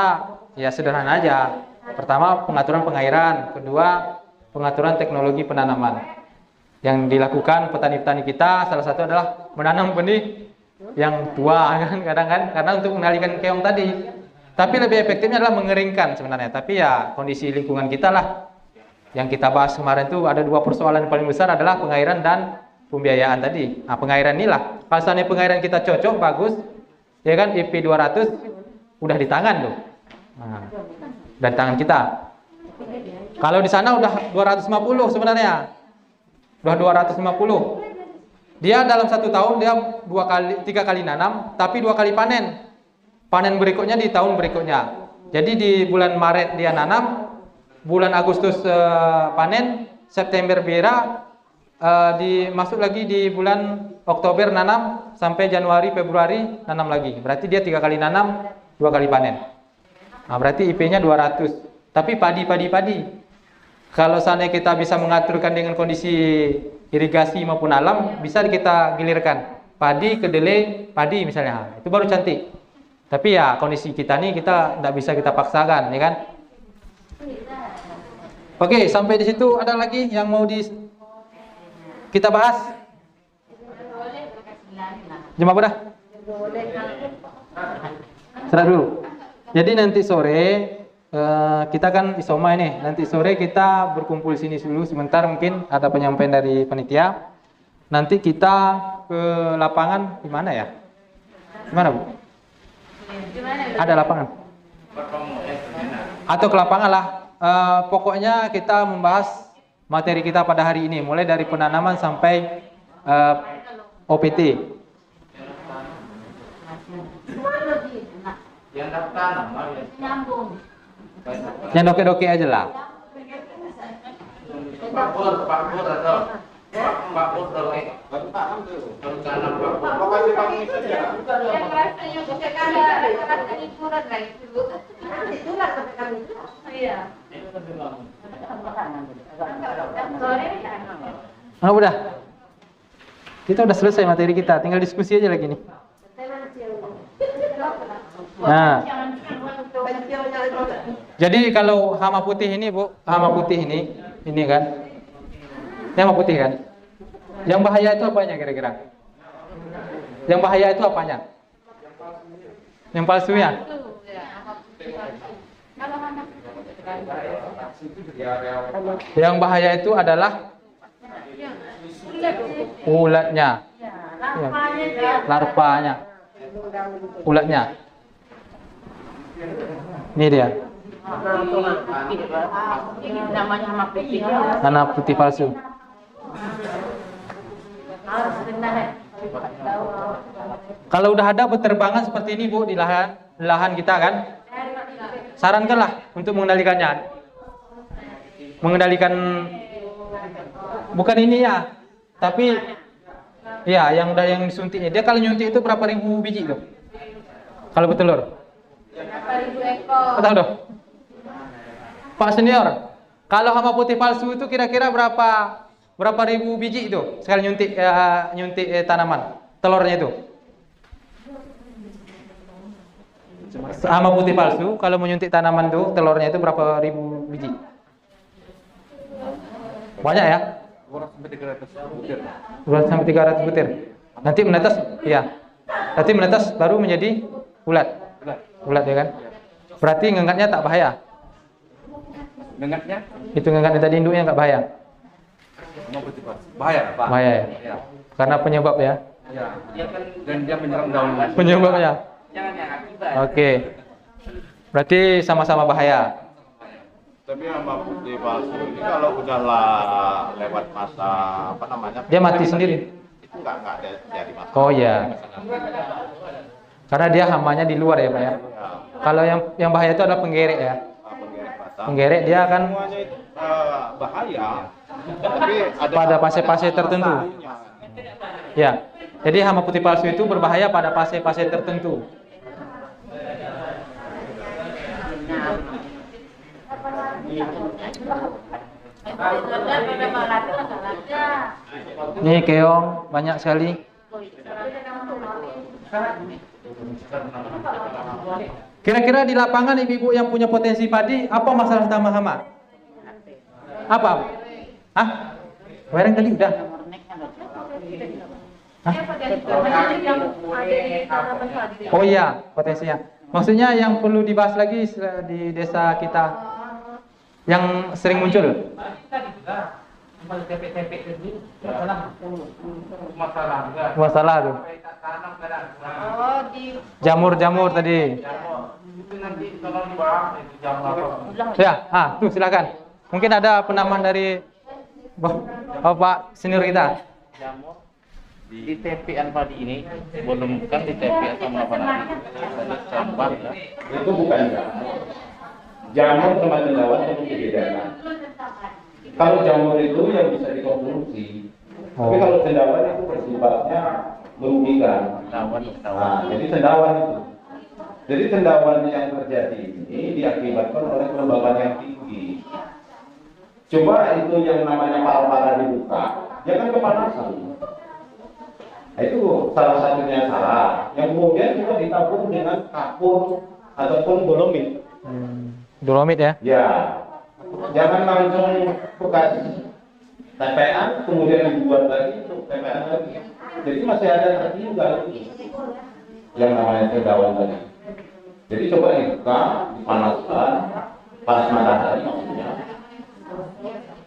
ya sederhana aja. Pertama, pengaturan pengairan. Kedua, pengaturan teknologi penanaman. Yang dilakukan petani-petani kita salah satu adalah menanam benih yang tua kan kadang kan, karena untuk mengendalikan keong tadi. Tapi lebih efektifnya adalah mengeringkan sebenarnya. Tapi ya kondisi lingkungan kita lah. Yang kita bahas kemarin itu ada 2 persoalan yang paling besar adalah pengairan dan pembiayaan tadi. Nah, pengairan inilah. Kalau seandainya pengairan kita cocok, bagus, ya kan, IP 200 udah di tangan tuh. Nah, dan tangan kita. Kalau di sana udah 250 sebenarnya. Udah 250. Dia dalam 1 tahun dia 3 kali nanam, tapi 2 kali panen. Panen berikutnya di tahun berikutnya. Jadi di bulan Maret dia nanam, bulan Agustus panen, September bira, masuk lagi di bulan Oktober nanam, sampai Januari Februari nanam lagi. Berarti dia 3 kali nanam, 2 kali panen. Nah, berarti IP-nya 200. Tapi padi. Kalau seandainya kita bisa mengaturkan dengan kondisi irigasi maupun alam, bisa kita gilirkan padi, kedelai, padi misalnya. Itu baru cantik. Tapi ya kondisi kita nih kita tidak bisa kita paksakan, ya kan? Oke, sampai di situ ada lagi yang mau kita bahas? Jemaah dah? Serah dulu. Jadi nanti sore kita kan isoma ini. Nanti sore kita berkumpul sini dulu sebentar, mungkin ada penyampaian dari panitia. Nanti kita ke lapangan di mana ya? Di mana, Bu? Ada lapangan? Atau ke lapangan lah. Pokoknya kita membahas materi kita pada hari ini, mulai dari penanaman sampai OPT. Yang daftar Nyambung. Yang doke-doke aja lah. Pak Pur atau Pak Pur oke. Baru tanam Pak Pur. Makasih Pak Yang rasanya bukan rasa liburan lah itu. Itulah sampai kami. Iya. Ah, udah. Kita udah selesai materi kita, tinggal diskusi aja lagi nih. Nah, jadi kalau hama putih ini, Bu, hama putih ini kan, ini hama putih kan. Yang bahaya itu apanya kira-kira? Yang bahaya itu apanya? Yang palsunya? Yang bahaya itu adalah ulatnya, larvanya, ulatnya. Ini dia. Namanya hama putih. Hama putih palsu. Kalau udah ada berterbangan seperti ini, Bu, di lahan kita kan, sarankanlah untuk mengendalikannya. Mengendalikan bukan ini ya, tapi ya yang disuntiknya. Dia kalau nyuntik itu berapa ribu biji tuh? Kalau bertelur? Berapa ribu ekor? Tahu dong? Pak Senior, kalau hama putih palsu itu kira-kira berapa ribu biji itu sekali nyuntik tanaman telurnya itu? Hama putih palsu kalau menyuntik tanaman tuh telurnya itu berapa ribu biji? Banyak ya? 200 sampai 300 butir. Nanti menetas, iya. Nanti menetas baru menjadi ulat. Ulat ya kan? Berarti ngengatnya tak bahaya. Ngengatnya? Itu ngengatnya tadi induknya nggak bahaya. Bahaya, Pak. Bahaya ya? Ya. Karena penyebab ya? Ya. Dan dia menyerang daun. Penyebabnya? Jangan yang akibat. Oke. Berarti sama-sama bahaya. Tapi hama putih palsu ini kalau udahlah lewat masa apa namanya? Dia mati sendiri. Itu nggak ada jadi masalah. Oh iya. Karena dia hamanya di luar ya, Pak ya. Kalau yang bahaya itu adalah penggerek ya. Penggerek dia akan semuanya itu bahaya. Tapi ada pada fase-fase tertentu. Ya. Jadi hama putih palsu itu berbahaya pada fase-fase tertentu. Nih keong banyak sekali. Kira-kira di lapangan ibu-ibu yang punya potensi padi, apa masalah utama hama? Apa? Hah? Kemarin tadi udah. Hah? Oh iya, potensinya. Maksudnya yang perlu dibahas lagi di desa kita yang sering muncul. Masalah tuh. Jamur-jamur tadi. Ya, tuh silakan. Mungkin ada penambahan dari Bapak senior kita. Di TPN padi ini belum kan di TPN sama apa nanti ada sampah ya. Itu bukan jamur sama cendawan itu dibedakan. Kalau jamur itu yang bisa dikonsumsi, tapi kalau cendawan itu bersifatnya merugikan. Nah, jadi cendawan itu. Jadi cendawan yang terjadi ini diakibatkan oleh kelembaban yang tinggi. Coba itu yang namanya pal-pala dibuka, dia kan kepanasan. Nah, itu salah satunya salah. Yang kemudian juga ditabur dengan kapur ataupun dolomit. Dolomit ya? Ya, jangan langsung bekas TPA kemudian dibuat lagi untuk TPA lagi. Jadi masih ada tertinggal yang namanya cendawan tadi. Jadi coba dibuka, dipanaskan, panas matahari maksudnya.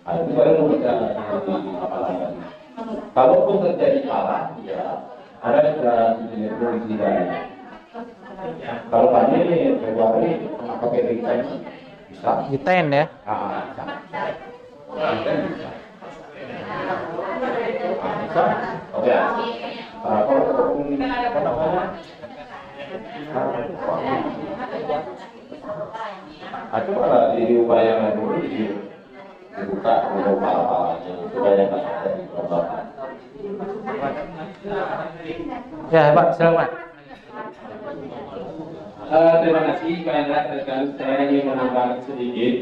Nah, itu baru bisa diapalkan. Kalaupun terjadi parah, ya ada sejenis polisi dari. Kalau kami Februari pakai desain bisa. Desain ya? Bisa. Desain bisa. Bisa. Oke. Kalau apa namanya? Coba lah diupayakan dulu dibuka untuk pala-palanya supaya nggak ada di Ya, Pak, silakan. Terima kasih Pak Hendra. Saya ingin menambahkan sedikit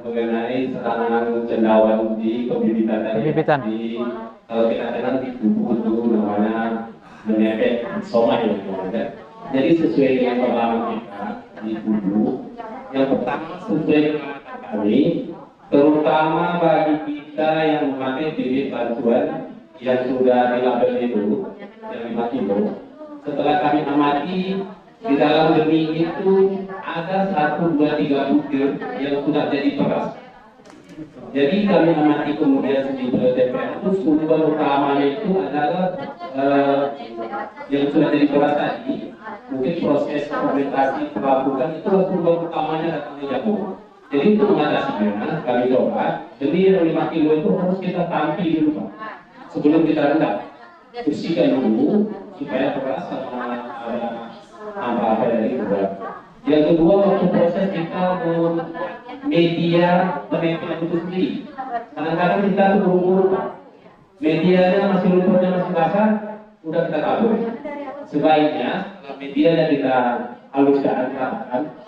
mengenai serangan cendawan di kebibitan tadi. Kebibitan. Kalau kita kenal di buku itu namanya menepet somai ya. Jadi sesuai dengan pengalaman kita di buku, yang pertama sesuai dengan kami, terutama bagi kita yang memakai bibit bantuan yang sudah dilabel itu, yang 5 kilo. Setelah kami amati, di dalam benih itu ada 1, 2, 3 butir yang sudah jadi beras. Jadi kami amati kemudian di TPA itu sumber utamanya itu adalah yang sudah jadi beras tadi. Mungkin proses fermentasi pelabuhan itu sumber utamanya datang dari jamur. Jadi untuk mengatasinya kami coba benih yang 5 kilo itu harus kita tampi dulu Pak. Sebelum kita rendam, bersihkan dulu supaya beras sama apa dari beras. Yang kedua, waktu proses kita media penempel itu sendiri. Kadang-kadang kita buru-buru, medianya masih lumpurnya masih basah, udah kita tabur. Sebaiknya medianya kita haluskan,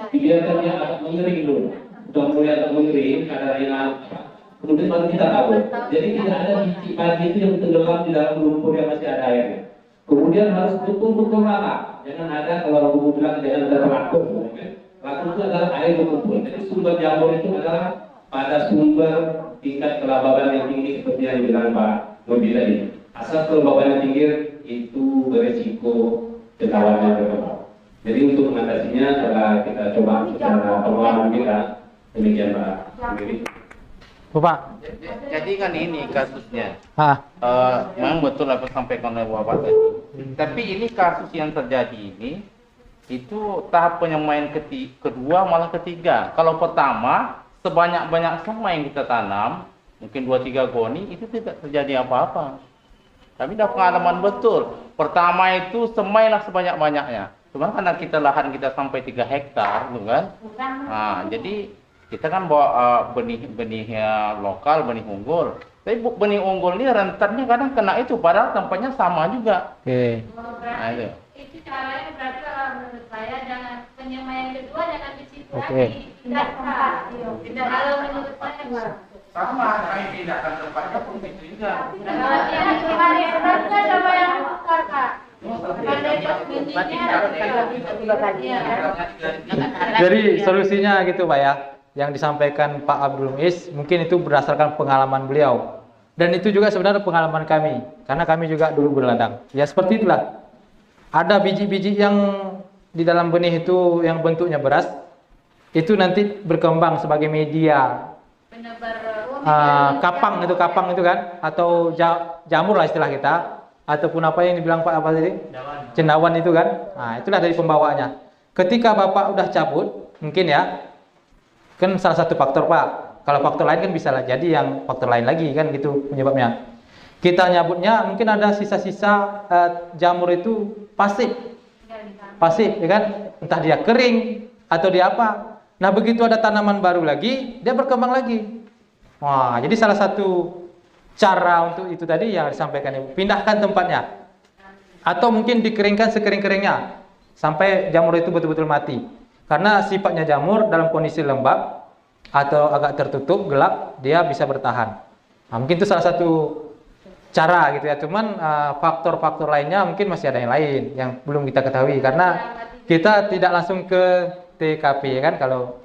dibiarkan dia agak mengering dulu. Udah mulai agak mengering, kadang yang kemudian baru kita tabur. Jadi tidak ada biji padi itu yang tenggelam di dalam lumpur yang masih ada airnya. Kemudian harus betul-betul rata. Jangan ada kalau guru bilang jangan ada laku. Laku itu adalah air berkumpul. Jadi sumber jamur itu adalah pada sumber tingkat kelembaban yang tinggi seperti yang dibilang Pak Nurdi tadi. Asal kelembaban yang tinggi itu beresiko cendawan yang berkembang. Jadi untuk mengatasinya setelah kita coba secara pengalaman kita demikian Pak Nurdi. Bapak. Jadi kan ini kasusnya. Memang betul apa sampaikan oleh Bapak tadi. Tapi ini kasus yang terjadi ini itu tahap penyemaian kedua malah ketiga. Kalau pertama sebanyak-banyak semai yang kita tanam, mungkin 2-3 goni itu tidak terjadi apa-apa. Kami dah pengalaman betul. Pertama itu semailah sebanyak-banyaknya. Cuma karena lahan kita sampai 3 hektar, kan? Nah, jadi kita kan bawa benih lokal, benih unggul. Tapi benih unggul ini rentannya kadang kena itu, padahal tempatnya sama juga. Oke. Nah, itu. Itu caranya berarti kalau menurut saya jangan penyemaian kedua jangan di situ Oke. lagi. Tidak tempat. Tidak kalau menurut saya. Sama, kami pindahkan tempatnya pun gitu juga. Kalau dia cuma di atasnya coba yang besar Kak. Jadi solusinya gitu Pak ya, yang disampaikan Pak Abdul Muiz mungkin itu berdasarkan pengalaman beliau, dan itu juga sebenarnya pengalaman kami karena kami juga dulu berladang. Ya seperti itulah, ada biji-biji yang di dalam benih itu yang bentuknya beras itu nanti berkembang sebagai media kapang itu kan, atau jamur lah istilah kita, ataupun apa yang dibilang Pak apa tadi, cendawan itu kan. Nah itulah dari pembawaannya. Ketika Bapak udah cabut mungkin ya, kan salah satu faktor Pak. Kalau faktor lain kan bisa lah jadi yang faktor lain lagi kan gitu penyebabnya. Kita nyabutnya mungkin ada sisa-sisa jamur itu pasif ya kan, entah dia kering atau dia apa. Nah begitu ada tanaman baru lagi dia berkembang lagi. Wah jadi salah satu cara untuk itu tadi yang disampaikan Ibu, pindahkan tempatnya atau mungkin dikeringkan sekering-keringnya sampai jamur itu betul-betul mati. Karena sifatnya jamur dalam kondisi lembab atau agak tertutup, gelap, dia bisa bertahan. Nah, mungkin itu salah satu cara gitu ya. Cuman faktor-faktor lainnya mungkin masih ada yang lain yang belum kita ketahui karena kita tidak langsung ke TKP ya kan. Kalau